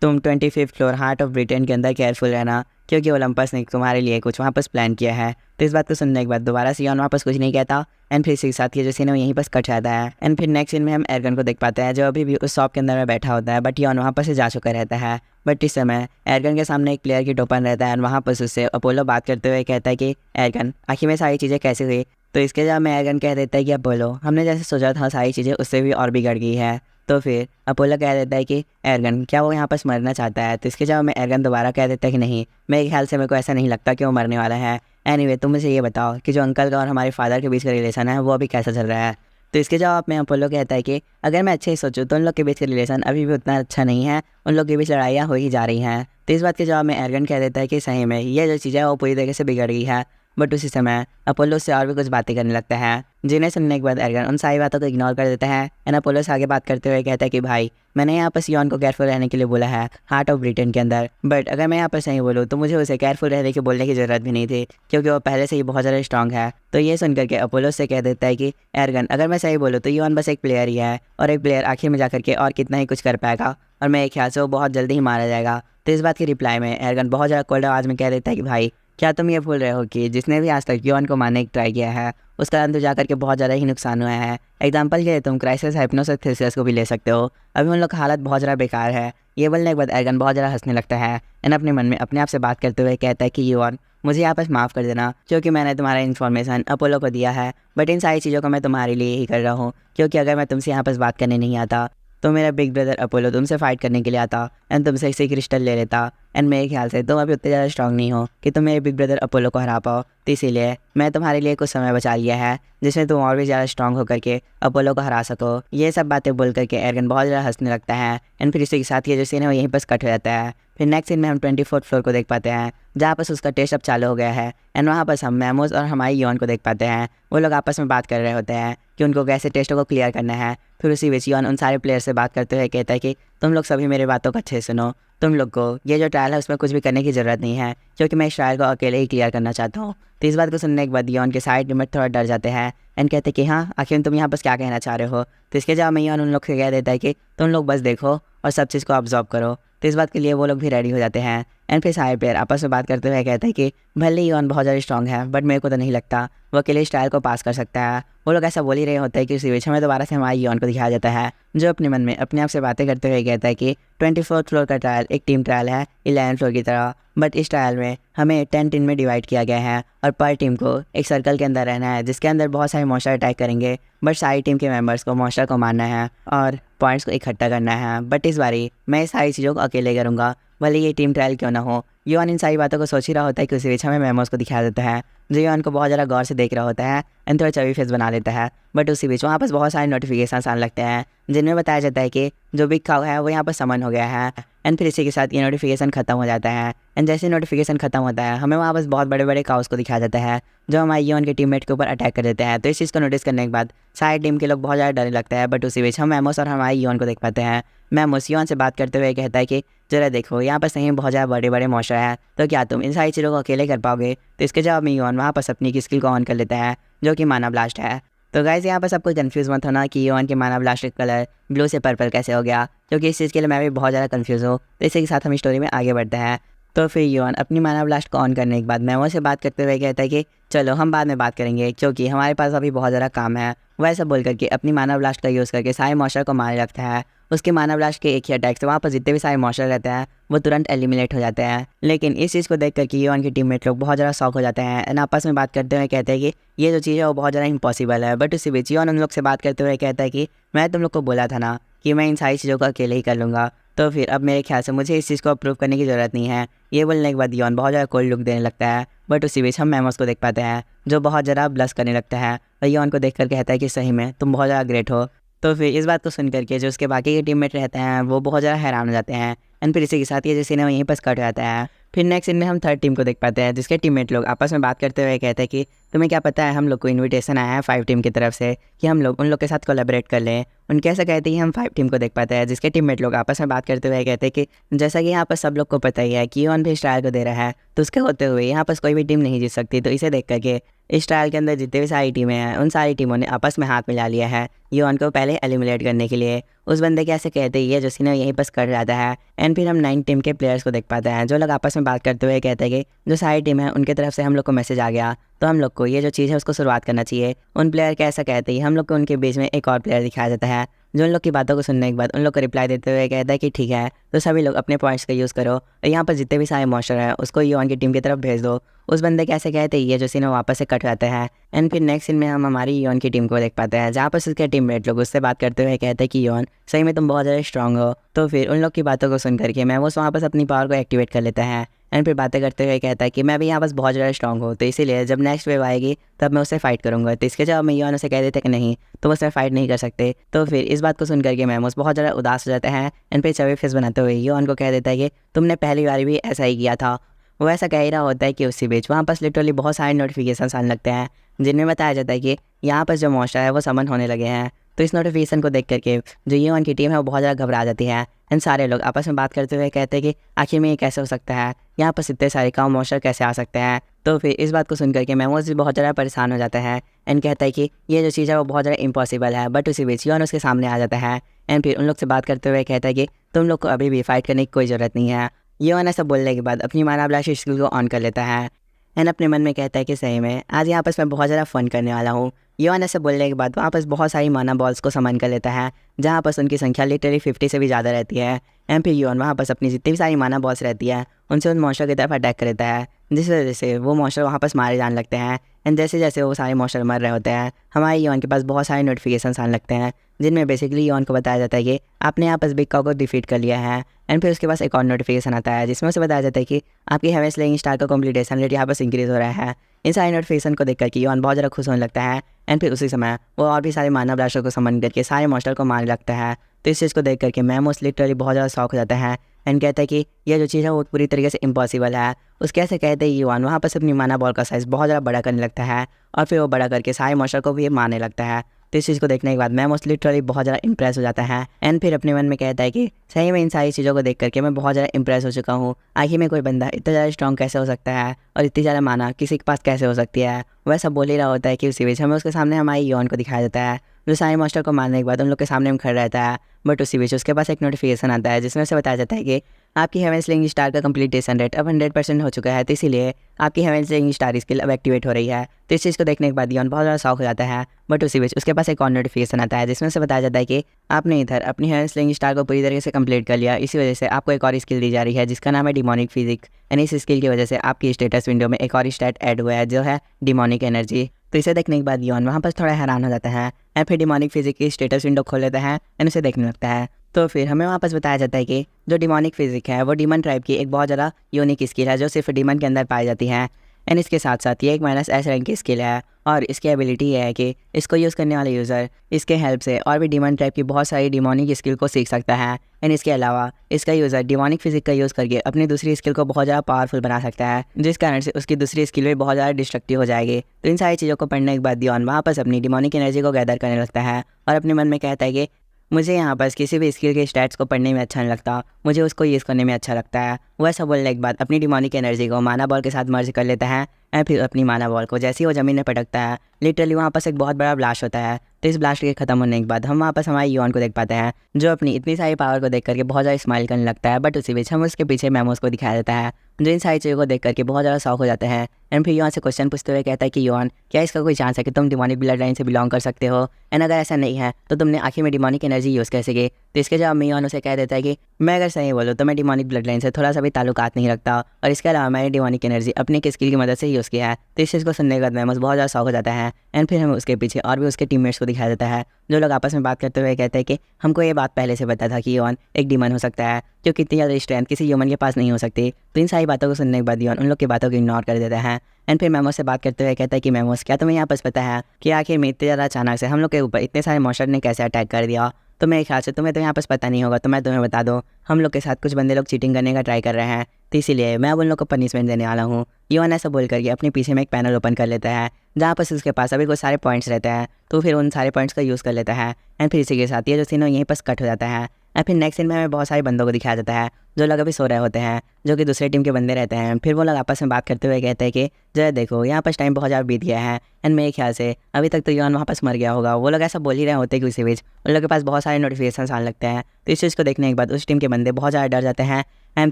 तुम 25th floor heart of Britain के अंदर केयरफुल रहना, क्योंकि ओलंपस ने तुम्हारे लिए कुछ वहाँ पर प्लान किया है। तो इस बात को सुनने के बाद दोबारा से युआन वापस कुछ नहीं कहता एंड फिर इसी के साथ ये जो सीन है यहीं पर कट जाता है। एंड फिर नेक्स्ट सीन में हम एर्गन को देख पाते हैं जो अभी भी उस शॉप के अंदर में बैठा होता है, बट युआन वहाँ पर से जा चुका रहता है। बट इस समय एर्गन के सामने एक प्लेयर की टोपन रहता है एंड वहाँ पर उससे अपोलो बात करते हुए कहता है कि एर्गन, आखिर में सारी चीज़ें कैसे हुई? तो इसके जवाब में एर्गन कह देता है कि अपोलो, हमने जैसे सोचा था सारी चीज़ें उससे भी और बिगड़ गई है। तो फिर अपोलो कह देता है कि एर्गन, क्या वो यहाँ पर मरना चाहता है? तो इसके जवाब में एर्गन दोबारा कह देता है कि नहीं, मेरे ख्याल से मेरे को ऐसा नहीं लगता कि वो मरने वाला है। एनीवे, तुम मुझे ये बताओ कि जो अंकल का और हमारे फादर के बीच का रिलेशन है वो अभी कैसा चल रहा है? तो इसके जवाब में अपोलो कहता है कि अगर मैं अच्छे ही सोचूं तो उन लोग के बीच का रिलेशन अभी भी उतना अच्छा नहीं है, उन लोग के बीच लड़ाइयाँ हो ही जा रही हैं। तो इस बात के जवाब में एर्गन कह देता है कि सही में ये जो चीज़ है वो पूरी तरीके से बिगड़ गई है। बट उसी समय अपोलो से और भी कुछ बातें करने लगता है, जिन्हें सुनने के बाद एर्गन उन सारी बातों को इग्नोर कर देता है एंड अपोलो से आगे बात करते हुए कहता है कि भाई, मैंने यहाँ पर युआन को केयरफुल रहने के लिए बोला है हार्ट ऑफ ब्रिटेन के अंदर, बट अगर मैं यहाँ पर सही बोलूँ तो मुझे उसे केयरफुल रहने की बोलने की ज़रूरत भी नहीं थी, क्योंकि वो पहले से ही बहुत ज़्यादा स्ट्रॉन्ग है। तो ये सुन करके अपोलो से कह देता है कि एर्गन, अगर मैं सही बोलूँ तो युआन बस एक प्लेयर ही है, और एक प्लेयर आखिर में जा करके और कितना ही कुछ कर पाएगा, और मेरे ख्याल से वो बहुत जल्दी ही मारा जाएगा। तो इस बात की रिप्लाई में एर्गन बहुत ज़्यादा कोल्ड आवाज़ में कह देता है कि भाई, क्या तुम ये भूल रहे हो कि जिसने भी आज तक युआन को मारने की ट्राई किया है उसका अंत जाकर के बहुत ज़्यादा ही नुकसान हुआ है। एग्जाम्पल के लिए तुम क्राइसिस हाइप्नोसिस थेसियस को भी ले सकते हो, अभी उन लोग का हालत बहुत ज़्यादा बेकार है। ये बोलने के बाद एर्गन बहुत ज़्यादा हंसने लगता है एंड अपने मन में अपने आप से बात करते हुए कहता है कि युआन, मुझे यहाँ पर माफ़ कर देना, क्योंकि मैंने तुम्हारा इन्फॉर्मेशन अपोलो को दिया है, बट इन सारी चीज़ों को मैं तुम्हारे लिए ही कर रहा हूँ, क्योंकि अगर मैं तुमसे यहाँ पर बात करने नहीं आता तो मेरा बिग ब्रदर अपोलो तुमसे फाइट करने के लिए आता एंड तुमसे इसे क्रिस्टल ले लेता, एंड मेरे ख्याल से तुम अभी उतने ज़्यादा स्ट्रॉन्ग नहीं हो कि तुम मेरे बिग ब्रदर अपोलो को हरा पाओ। तो इसीलिए मैं तुम्हारे लिए कुछ समय बचा लिया है जिसमें तुम और भी ज़्यादा स्ट्रॉन्ग होकर के अपोलो को हरा सको। ये सब बातें बोल करके एर्गन बहुत ज़्यादा हंसने लगता है एंड फिर इसी के साथ ये जो सीन है वो यहीं पर कट हो जाता है। फिर नेक्स्ट सीन में हम 24th फ्लोर को देख पाते हैं, जहाँ पर उसका टेस्ट अब चालू हो गया है एंड वहाँ पर हम मैमोस और हमारी युआन को देख पाते हैं। वो लोग आपस में बात कर रहे होते हैं कि उनको कैसे टेस्टों को क्लियर करना है। फिर उसी बीच युआन उन सारे प्लेयर से बात करते हुए कहता है कि तुम लोग सभी मेरे बातों को अच्छे से सुनो, तुम लोग को ये जो ट्रायल है उसमें कुछ भी करने की ज़रूरत नहीं है, क्योंकि मैं इस ट्रायल को अकेले ही क्लियर करना चाहता हूँ। तो इस बात को सुनने के बाद युआन के साइड टीममेट थोड़ा डर जाते हैं एंड कहते हैं कि हाँ, आखिर तुम यहाँ बस क्या कहना चाह रहे हो? तो इसके जवाब में युआन उन लोग से कह देता है कि तुम लोग बस देखो और सब चीज़ को ऑब्जर्व करो। तो इस बात के लिए वो लोग भी रेडी हो जाते हैं एंड फिर सारे प्लेयर आपस में बात करते हुए कहते हैं कि भले ही युआन बहुत ज़्यादा स्ट्रॉन्ग है, बट मेरे को तो नहीं लगता वो अकेले इस ट्रायल को पास कर सकता है। वो लोग ऐसा बोल ही रहे होते हैं कि उसी बीच हमें दोबारा से हमारी युआन को दिखाया जाता है, जो अपने मन में अपने आप से बातें करते हुए कहता है कि 24th फ्लोर का ट्रायल एक टीम ट्रायल है 11th फ्लोर की तरह, बट इस ट्रायल में हमें 10 टीम में डिवाइड किया गया है और पर टीम को एक सर्कल के अंदर रहना है जिसके अंदर बहुत सारे मॉन्स्टर अटैक करेंगे, बट सारी टीम के मेंबर्स को मॉन्स्टर को मारना है और पॉइंट्स को इकट्ठा करना है। बट इस बारी मैं इस सारी चीज़ों को अकेले करूँगा, भले ये टीम ट्रायल क्यों ना हो। युआन इन सारी बातों को सोच ही रहा होता है कि उसी बीच हमें मेमोस को दिखा देता है, जो युआन को बहुत ज़्यादा गौर से देख रहा होता है एंड थोड़ा चवी फेस बना लेता है। बट उसी बीच वहाँ पर बहुत सारे नोटिफिकेशन आने लगते हैं जिनमें बताया जाता है कि जो बिग काऊ है वो यहाँ पर समन हो गया है एंड फिर इसी के साथ ये नोटिफिकेशन खत्म हो जाता है एंड जैसे नोटिफिकेशन खत्म होता है हमें वहाँ बस बहुत बड़े बड़े काउस को दिखाया जाता है जो हमारे युआन के टीममेट के ऊपर अटैक कर देते हैं। तो इस चीज़ को नोटिस करने के बाद सारी टीम के लोग बहुत ज़्यादा डरने लगता है। बट उसी बीच हम मैमोस और हमारे युआन को देख पाते हैं। मैमोस युआन से बात करते हुए कहता है कि जरा देखो, यहाँ पर सही में बहुत ज़्यादा बड़े बड़े मॉन्स्टर हैं, तो क्या तुम इन सारी चीज़ों को अकेले कर पाओगे? तो इसके जवाब में युआन वहाँ पर अपनी की स्किल को ऑन कर लेता है जो कि माना ब्लास्ट है। तो गाइस यहाँ पर सब कुछ कन्फ्यूज़ मत होना कि युआन के माना ब्लास्ट का कलर ब्लू से पर्पल कैसे हो गया, क्योंकि इस चीज़ के लिए मैं भी बहुत ज़्यादा कन्फ्यूज़ हूँ। तो इसी के साथ हम स्टोरी में आगे बढ़ते हैं। तो फिर योन अपनी माना ब्लास्ट को ऑन करने के बाद मेमो से बात करते हुए कहता है कि चलो हम बाद में बात करेंगे क्योंकि हमारे पास अभी बहुत ज़्यादा काम है। वैसा बोल करके अपनी माना ब्लास्ट का यूज़ करके सारे मॉन्स्टर को मार रखता है। उसके माना ब्लास्ट के एक ही अटैक से वहाँ पर जितने भी सारे मॉन्स्टर रहते हैं वो तुरंत एलिमिनेट हो जाते हैं। लेकिन इस चीज़ को देख करके योन के टीममेट लोग बहुत ज़्यादा शॉक हो जाते हैं एंड आपस में बात करते हुए कहते हैं कि ये जो चीज़ है वो बहुत ज़्यादा इम्पॉसिबल है। बट उसी बीच योन उन लोग से बात करते हुए कहता है कि मैं तुम लोग को बोला था ना कि मैं इन सारी चीज़ों को अकेले ही कर लूँगा, तो फिर अब मेरे ख्याल से मुझे इस चीज़ को अप्रूव करने की ज़रूरत नहीं है। ये बोलने के बाद योन बहुत ज़्यादा कोल्ड लुक देने लगता है। बट उसी बीच हम मेमोस को देख पाते हैं जो बहुत ज़्यादा ब्लश करने लगता है और योन को देख कर कहता है कि सही में तुम बहुत ज़्यादा ग्रेट हो। तो फिर इस बात को सुन करके जो उसके बाकी के टीममेट रहते हैं वो बहुत ज़्यादा हैरान हो जाते हैं एंड फिर इसी के साथ ये जो सीन है वहीं पर कट जाता है। फिर नेक्स्ट सीन में हम थर्ड टीम को देख पाते हैं जिसके टीममेट लोग आपस में बात करते हुए कहते हैं कि तुम्हें क्या पता है हम लोग को इनविटेशन आया है 5 टीम की तरफ से कि हम लोग उन लोग के साथ कोलैबोरेट कर लें। उनके ऐसा कहते हैं हम 5 टीम को देख पाते हैं जिसके टीममेट लोग आपस में बात करते हुए कहते हैं कि जैसा कि यहाँ पर सब लोग को पता ही है कि योन भी इस ट्रायल को दे रहा है, तो उसके होते हुए यहाँ पर कोई भी टीम नहीं जीत सकती। तो इसे देख करके इस ट्रायल के अंदर जितने भी सारी टीमें हैं उन सारी टीमों ने आपस में हाथ मिला लिया है योन को पहले एलिमिनेट करने के लिए। उस बंदे के ऐसे कहते ही है जो सीन यहीं पर कर जाता है एंड फिर हम 9 टीम के प्लेयर्स को देख पाते हैं जो लोग आपस में बात करते हुए कहते हैं कि जो सारी टीम है उनके तरफ से हम लोग को मैसेज आ गया, तो हम लोग को ये जो चीज़ है उसको शुरुआत करना चाहिए। उन प्लेयर के ऐसा कहते ही हम लोग को उनके बीच में एक और प्लेयर दिखाया जाता है जो उन लोग की बातों को सुनने के बाद उन लोग को रिप्लाई देते हुए कहता है कि ठीक है, तो सभी लोग अपने पॉइंट्स का यूज़ करो और यहाँ पर जितने भी सारे मॉन्स्टर हैं उसको योन की टीम की तरफ भेज दो। उस बंदे कैसे कहते ही ये जो सीन है वापस से कट जाता है एंड फिर नेक्स्ट सीन में हम हमारी योन की टीम को देख पाते हैं जहाँ पर उसके टीममेट लोग उससे बात करते हुए कहते हैं कि योन सही में तुम बहुत ज़्यादा स्ट्रांग हो। तो फिर उन लोग की बातों को सुन करके मैं वो वापस अपनी पावर को एक्टिवेट कर लेता है एंड फिर बातें करते हुए कहता है कि मैं भी यहाँ बस बहुत ज़्यादा स्ट्रांग हूँ, तो इसीलिए जब नेक्स्ट वेव आएगी तब मैं उससे फाइट करूँगा। तो इसके जवाब में योन उसे कह देते कि नहीं तुम उससे फाइट नहीं कर सकते। तो फिर इस बात को सुन करके मैमोस बहुत ज़्यादा उदास हो जाता है एंड फिर चवे फेस बनाते हुए योन को कह देता है कि तुमने पहली बार भी ऐसा ही किया था। वो ऐसा कह ही रहा होता है कि उसी बीच वहाँ पर लिटरली बहुत सारे नोटिफिकेशन आने लगते हैं जिनमें बताया जाता है कि यहाँ पर जो मॉन्स्टर है वो समन होने लगे हैं। तो इस नोटिफिकेशन को देख करके जो योन की टीम है वो बहुत ज़्यादा घबरा जाती है एंड सारे लोग आपस में बात करते हुए कहते हैं कि आखिर में ये कैसे हो सकता है, यहाँ पर इतने सारे काम मॉन्स्टर कैसे आ सकते हैं। तो फिर इस बात को सुन करके मेमोस भी बहुत ज़्यादा परेशान हो जाता है एंड कहता है कि ये जो चीज़ है वो बहुत ज़्यादा इम्पॉसिबल है। बट उसी बीच योन उसके सामने आ जाता है एंड फिर उन लोग से बात करते हुए कहता है कि तुम लोग को अभी भी फाइट करने की कोई ज़रूरत नहीं है। योन ऐसा बोलने के बाद अपनी माना ब्लास्ट स्किल को ऑन कर लेता है एंड अपने मन में कहता है कि सही में आज यहाँ पर मैं बहुत ज़्यादा फन करने वाला हूँ। योन ऐसे बोलने के बाद वहाँ पर बहुत सारी माना बॉल्स को समन कर लेता है जहाँ पर उनकी संख्या लिटरली 50 से भी ज़्यादा रहती है एंड फिर योन वहाँ पर अपनी जितनी भी सारी माना बॉल्स रहती है उनसे उन मॉन्स्टर की तरफ अटैक कर देता है, जिस वजह से वो मॉन्स्टर वहाँ पर मारे जाने लगते हैं एंड जैसे जैसे वो सारे मॉन्स्टर मर रहे होते हैं हमारे योन के पास बहुत सारे नोटिफिकेशन आने लगते हैं जिनमें बेसिकली योन को बताया जाता है कि आपने यहाँ पर बिग काउ को डिफीट कर लिया है एंड फिर उसके पास एक और नोटिफिकेशन आता है जिसमें उसे बताया जाता है कि आपकी हेवन स्लेइंग स्टार का कम्प्लीटेशन रेट यहाँ पर इंक्रीज़ हो रहा है। इन सारे नोटिफिकेशन को देख करके योन बहुत ज़्यादा खुश होने लगता है एंड फिर उसी समय वो और भी सारे मानव ब्लास्टर को समन करके सारे मॉन्स्टर को मारने लगता है। तो इस चीज़ को देख करके मैमोस लिटरली बहुत ज़्यादा शौक हो जाता है एंड कहता है कि यह जो चीज़ है वो पूरी तरीके से इम्पॉसिबल है। उसके ऐसे कहते ही योन वहाँ पर अपनी माना बॉल का साइज़ बहुत ज़्यादा बड़ा करने लगता है और फिर वो बड़ा करके सारे मॉन्स्टर को भी मारने लगता है। तो इस चीज़ को देखने के बाद मैमोस लिटरली बहुत ज़्यादा इंप्रेस हो जाता है एंड फिर अपने मन में कहता है कि सही में इन सारी चीज़ों को देख करके मैं बहुत ज़्यादा इंप्रेस हो चुका हूँ। आखिर में कोई बंदा इतना ज़्यादा स्ट्रॉन्ग कैसे हो सकता है और इतनी ज़्यादा माना किसी के पास कैसे हो सकती है। वैसा बोल ही रहा होता है कि उसी बीच हमें उसके सामने हमारी योन को दिखाया जाता है जो सारे मॉन्स्टर को मारने के बाद उन लोग के सामने में खड़ा रहता है। बट उसी बीच उसके पास एक नोटिफिकेशन आता है जिसमें से बताया जाता है कि आपकी हेवन स्लेइंग स्टार का कम्प्लीटेशन रेट अब 100% हो चुका है, तो इसीलिए आपकी हेवन स्लेइंग स्टार स्किल अब एक्टिवेट हो रही है। तो इस चीज़ को देखने के बाद योन बहुत ज़्यादा शौक हो जाता है। बट उसी बीच उसके पास एक और नोटिफिकेशन आता है जिसमें से बताया जाता है कि आपने इधर अपनी हेवन स्लेइंग स्टार को पूरी तरीके से कंप्लीट कर लिया, इसी वजह से आपको एक और स्किल दी जा रही है जिसका नाम है डिमोनिक फिजिक्स एंड इस स्किल की वजह से आपकी स्टेटस विंडो में एक और स्टैट ऐड हुआ है जो है डिमोनिक एनर्जी। तो इसे देखने के बाद योन वहाँ पर थोड़ा हैरान हो जाता है एंड फिर डिमोनिक फिजिक्स की स्टेटस विंडो खोल लेता है एंड उसे देखने लगता है। तो फिर हमें वापस बताया जाता है कि जो डिमोनिक फिजिक है वो डीमन ट्राइब की एक बहुत ज़्यादा यूनिक स्किल है जो सिर्फ डीमन के अंदर पाई जाती है एंड इसके साथ साथ ये एक -S रैंक की स्किल है और इसकी एबिलिटी ये है कि इसको यूज़ करने वाले यूज़र इसके हेल्प से और भी डीमन टाइप की बहुत सारी डिमोनिक स्किल को सीख सकता है एंड इसके अलावा इसका यूज़र डिमोनिक फिजिक का यूज़ करके अपनी दूसरी स्किल को बहुत ज़्यादा पावरफुल बना सकता है, जिस कारण से उसकी दूसरी स्किल भी बहुत ज़्यादा डिस्ट्रक्टिव हो जाएगी। तो इन सारी चीज़ों को पढ़ने के बाद योन वापस अपनी डिमोनिक एनर्जी को गैदर करने लगता है और अपने मन में कहता है कि मुझे यहाँ पर किसी भी स्किल के स्टैट्स को पढ़ने में अच्छा नहीं लगता, मुझे उसको यूज़ करने में अच्छा लगता है। वो ऐसा बोलने के बाद अपनी डिमोनिक एनर्जी को माना बॉल के साथ मर्ज कर लेता है एंड फिर अपनी माना बॉल को जैसे ही वो ज़मीन में पटकता है लिटरली वहाँ पर एक बहुत बड़ा ब्लास्ट होता है। तो इस ब्लास्ट के ख़त्म होने के बाद हम वापस हमारे योन को देख पाते हैं जो अपनी इतनी सारी पावर को देख करके बहुत ज़्यादा स्माइल करने लगता है। बट उसी बीच हम उसके पीछे मैमोस को दिखाया जाता है जो इन सारी चीज़ों को देख करके बहुत ज़्यादा शौक हो जाते हैं। एंड फिर योन से क्वेश्चन पूछते हुए कहता है कि योन, क्या इसका कोई चांस है कि तुम डिमोनिक ब्लड लाइन से बिलोंग कर सकते हो? एंड अगर ऐसा नहीं है तो तुमने आखिर में डिमोनिक एनर्जी यूज़ कैसे की? तो इसके जवाब में योन उसे कह देता है कि मैं अगर सही बोलूँ तो मैं डिमोनिक ब्लड लाइन से थोड़ा सा भी ताल्लुकात नहीं रखता, और इसके अलावा मैंने डिमोनिक एनर्जी अपनी एक स्किल की मदद से यूज़ किया है। तो इस चीज़ को सुनने के बाद मैमोस बहुत ज़्यादा शौक हो जाता है। एंड फिर हमें उसके पीछे और भी उसके टीममेट्स को दिखाया जाता है, जो लोग आपस में बात करते हुए कहते हैं कि हमको ये बात पहले से पता था कि योन एक डीमन हो सकता है, जो कितनी ज़्यादा स्ट्रेंथ किसी ह्यूमन के पास नहीं हो सकती। तो इन सारी बातों को सुनने के बाद योन उन लोग की बातों को इग्नोर कर देता है। एंड फिर मेमोस से बात करते हुए कहता है कि मेमोस, क्या तुम्हें यहाँ पर पता है कि आखिर में इतने ज़्यादा अचानक से हम लोग के ऊपर इतने सारे मॉन्स्टर ने कैसे अटैक कर दिया? तो मेरे ख्याल से तुम्हें तो यहाँ पर पता नहीं होगा, तो मैं तुम्हें बता दूँ, हम लोग के साथ कुछ बंदे लोग चीटिंग करने का ट्राई कर रहे हैं, तो इसीलिए मैं अब उन लोग को पनिशमेंट देने वाला हूँ। योन ऐसा बोल करके अपने पीछे में एक पैनल ओपन कर लेता है, जहाँ पर उसके पास अभी कुछ सारे पॉइंट्स रहते हैं। तो फिर उन सारे पॉइंट्स का यूज़ कर लेता है। एंड फिर इसी के साथ ये जो सीन है यहीं पर कट हो जाता है। एंड फिर नेक्स्ट सीन में हमें बहुत सारे बंदों को दिखाया जाता है, जो लोग अभी सो रहे होते हैं, जो कि दूसरे टीम के बंदे रहते हैं। फिर वो लोग आपस में बात करते हुए कहते हैं कि जरा देखो, यहाँ पर टाइम बहुत ज़्यादा बीत गया है, एंड मेरे ख्याल से अभी तक तो योन वापस मर गया होगा। वो लोग ऐसा बोल ही रहे होते कि उसी बीच उन लोग के पास बहुत सारे नोटिफिकेशन आने लगते हैं। तो इस चीज़ को देखने के बाद उस टीम के बंदे बहुत ज़्यादा डर जाते हैं। एंड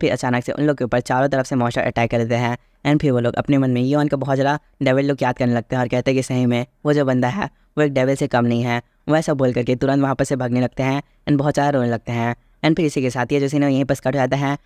फिर अचानक से उन लोग के ऊपर चारों तरफ से मॉन्स्टर अटैक कर देते हैं। एंड फिर वो लोग अपने मन में योन को बहुत ज़्यादा डेविल लोग याद करने लगते हैं और कहते हैं कि सही में वो जो बंदा है वो एक डेविल से कम नहीं है। वो ऐसा बोल करके तुरंत वहाँ पर से भागने लगते हैं एंड बहुत ज़्यादा रोने लगते हैं। एंड फिर इसी के साथ ये जो सीन है यहीं पर कट हो जाता है।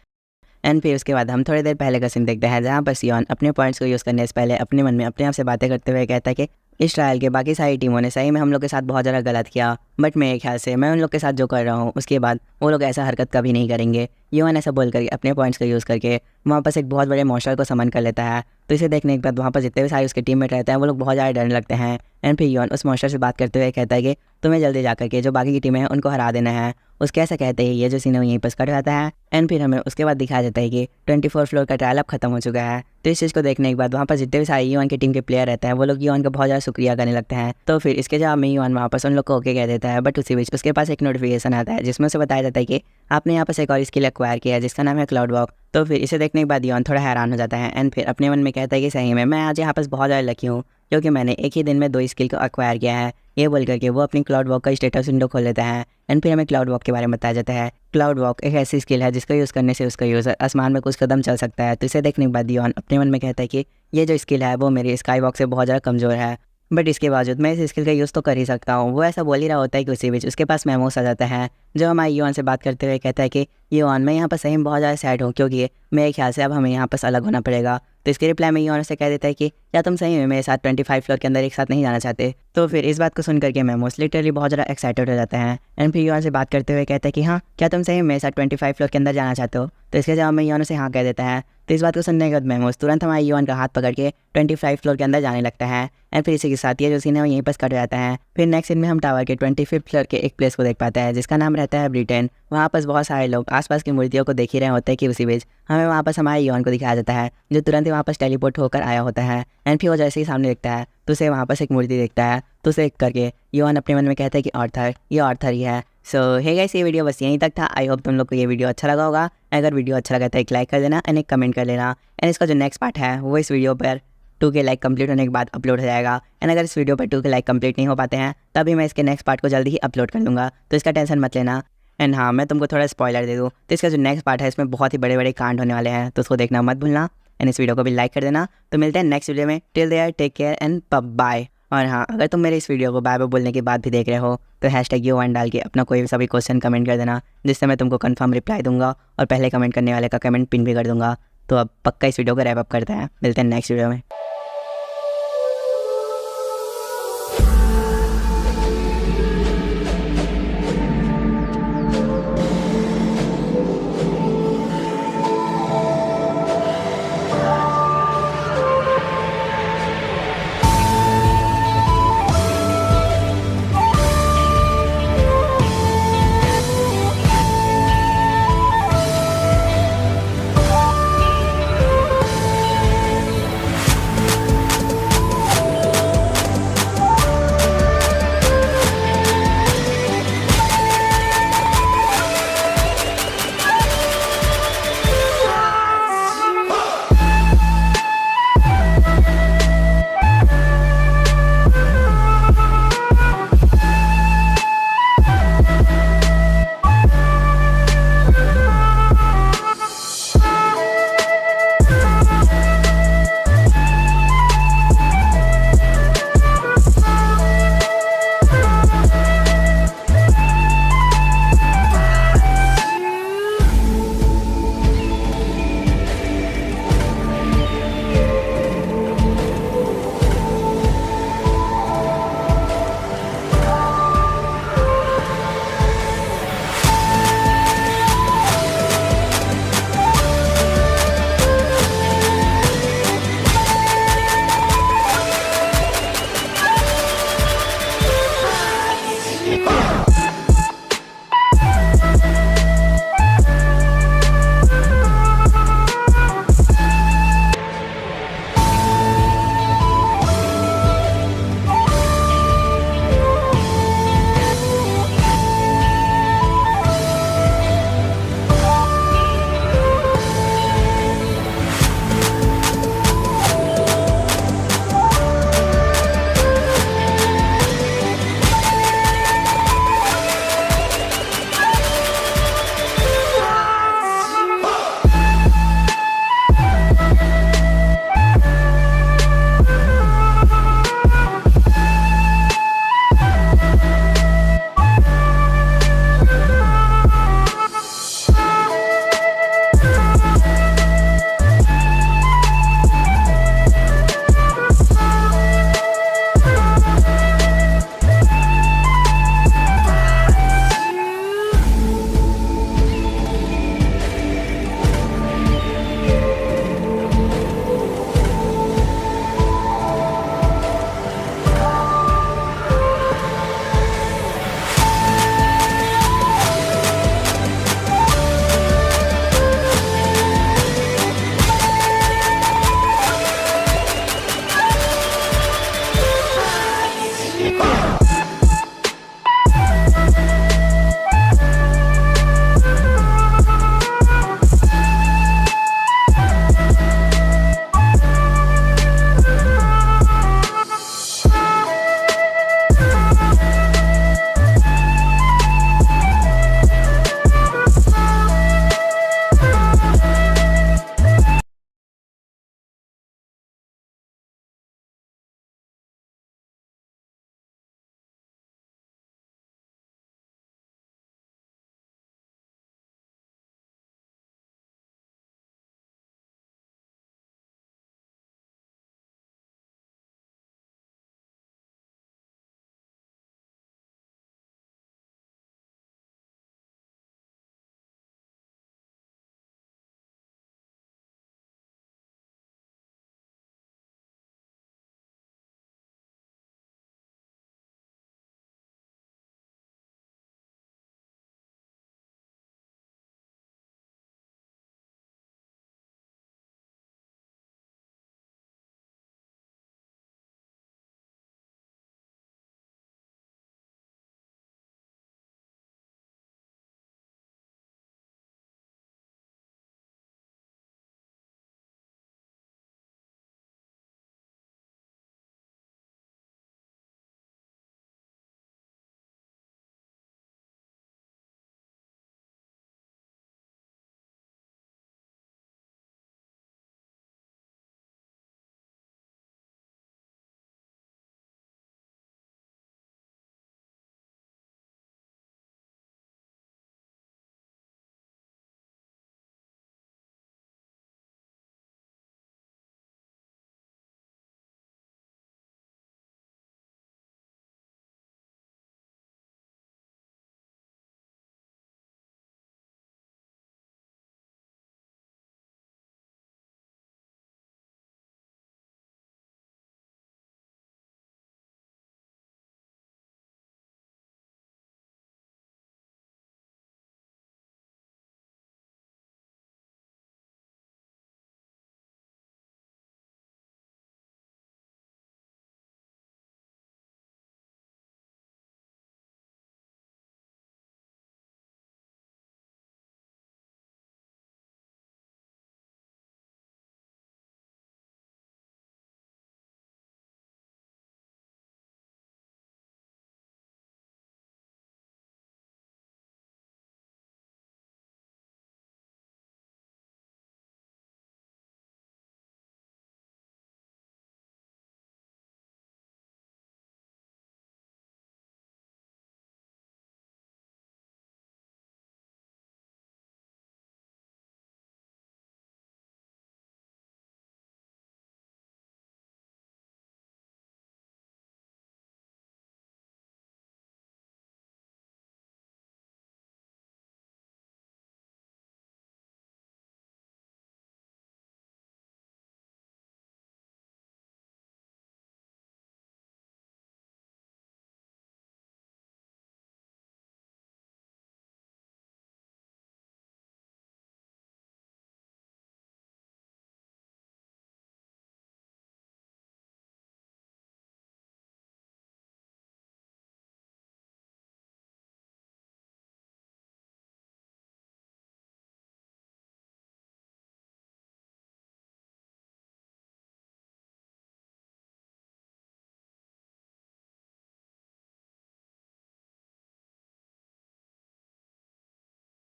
एंड फिर उसके बाद हम थोड़ी देर पहले का सीन देखते हैं, जहाँ पर सियोन अपने पॉइंट्स को यूज़ करने से पहले अपने मन में अपने आप से बातें करते हुए कहता है कि इस ट्रायल के बाकी सारी टीमों ने सही में हम लोग के साथ बहुत ज़्यादा गलत किया, बट मेरे ख्याल से मैं उन लोग के साथ जो कर रहा हूँ उसके बाद वो लोग ऐसा हरकत कभी नहीं करेंगे। योन ऐसा बोल करके अपने पॉइंट्स का यूज़ करके वहाँ पर एक बहुत बड़े मॉन्स्टर को समन कर लेता है। तो इसे देखने के बाद वहाँ पर जितने भी सारे उसके टीममेट रहते हैं वो लोग बहुत ज़्यादा डरने लगते हैं। एंड फिर योन उस मॉन्स्टर से बात करते हुए कहता है कि तुम्हें जल्दी जा करके जो बाकी की टीमें हैं उनको हरा देना है। उसके ऐसा कहते हैं ये जो सीन है यहीं पर कट जाता है। एंड फिर हमें उसके बाद दिखाया जाता है कि 24 फ्लोर का ट्रायल अब खत्म हो चुका है। तो इस चीज़ को देखने के बाद वहाँ पर जितने भी सारे योन की टीम के प्लेयर रहते हैं वो लोग योन का बहुत ज़्यादा शुक्रिया करने लगते हैं। तो फिर इसके जवाब में योन वापस उन लोग को ओके कह देता है, बट उसी बीच उसके पास एक नोटिफिकेशन आता है जिसमें उसे बताया जाता है कि आपने यहाँ पर एक और स्किल एक्वायर किया है जिसका नाम है क्लाउड वॉक। तो फिर इसे देखने के बाद योन थोड़ा हैरान हो जाता है। एंड फिर अपने मन में कहता है कि सही में मैं आज यहाँ पर बहुत ज़्यादा लकी हूँ, क्योंकि मैंने एक ही दिन में 2 स्किल को एक्वायर किया है। ये बोल करके वो अपनी क्लाउड वॉक का स्टेटस विंडो खोल लेता है। एंड फिर हमें क्लाउड वॉक के बारे में बताया जाता है। क्लाउड वॉक एक ऐसी स्किल है जिसका यूज़ करने से उसका यूज़र आसमान में कुछ कदम चल सकता है। तो इसे देखने के बाद योन अपने मन में कहता है कि ये जो स्किल है वो मेरी स्काई वॉक से बहुत ज़्यादा कमज़ोर है, बट इसके बावजूद मैं इस स्किल का यूज़ तो कर ही सकता हूँ। वो ऐसा बोल ही रहा होता है कि उसी बीच उसके पास मेमोस आ जाता है, जो हमारे योन से बात करते हुए कहता है कि योन मैं यहाँ पर सही में बहुत ज़्यादा सैड हूँ, क्योंकि मेरे ख्याल से अब हमें यहाँ पर अलग होना पड़ेगा। तो इसके रिप्लाई में योन से कह देता है कि क्या तुम सही में मेरे साथ 25 फ्लोर के अंदर एक साथ नहीं जाना चाहते? तो फिर इस बात को सुन करके मेमोस लिटरली बहुत ज़्यादा एक्साइटेड हो जाता है। एंड फिर योन से बात करते हुए कहता है कि हाँ, क्या तुम सही में मेरे साथ 25 फ्लोर के अंदर जाना चाहते हो? तो इसके जवाब में योन से हाँ कह देता है। तो इस बात को सुनने के बाद मेमोस तुरंत हमारे योन का हाथ पकड़ के 25 फ्लोर के अंदर जाने लगता है। एंड फिर इसी के साथ ये जो सीन है वो यहीं पर कट जाता है। फिर नेक्स्ट सीन में हम टावर के 25 फ्लोर के एक प्लेस को देख पाते हैं जिसका नाम रहता है ब्रिटेन। वहाँ पर बहुत सारे लोग आसपास की मूर्तियों को देख ही रहे होते हैं कि उसी बीच हमें वहाँ पर हमारे योन को दिखाया जाता है, जो तुरंत ही वहाँ पर टेलीपोर्ट होकर आया होता है। एंड फिर वो जैसे ही सामने देखता है तो उसे वहाँ पर एक मूर्ति देखता है। तो उसे देख करके योन अपने मन में कहता है कि आर्थर, ये आर्थर ही है। सो हे गाइस, ये वीडियो बस यहीं तक था। आई होप तुम लोग को ये वीडियो अच्छा लगा होगा। अगर वीडियो अच्छा लगा तो एक लाइक कर देना एंड एक कमेंट कर लेना। एंड इसका जो नेक्स्ट पार्ट है वो इस वीडियो पर 2K लाइक कंप्लीट होने के बाद अपलोड हो जाएगा। एंड अगर इस वीडियो पर 2K लाइक कंप्लीट नहीं हो पाते हैं तभी मैं इसके नेक्स्ट पार्ट को जल्दी ही अपलोड कर लूँगा, तो इसका टेंशन मत लेना। एंड हाँ, मैं तुमको थोड़ा स्पॉइलर दे दूँ, तो इसका जो नेक्स्ट पार्ट है इसमें बहुत ही बड़े बड़े कांड होने वाले हैं, तो उसको देखना मत भूलना। एंड इस वीडियो को भी लाइक कर देना। तो मिलते हैं नेक्स्ट वीडियो में। Till there take care and bye. और हाँ, अगर तुम मेरे इस वीडियो को बाय बाय बोलने के बाद भी देख रहे हो तो #U1 डाल के अपना कोई सा भी क्वेश्चन कमेंट कर देना, जिससे मैं तुमको कंफर्म रिप्लाई दूंगा और पहले कमेंट करने वाले का कमेंट पिन भी कर दूंगा। तो अब पक्का इस वीडियो को रैप अप करते हैं। मिलते हैं नेक्स्ट वीडियो में।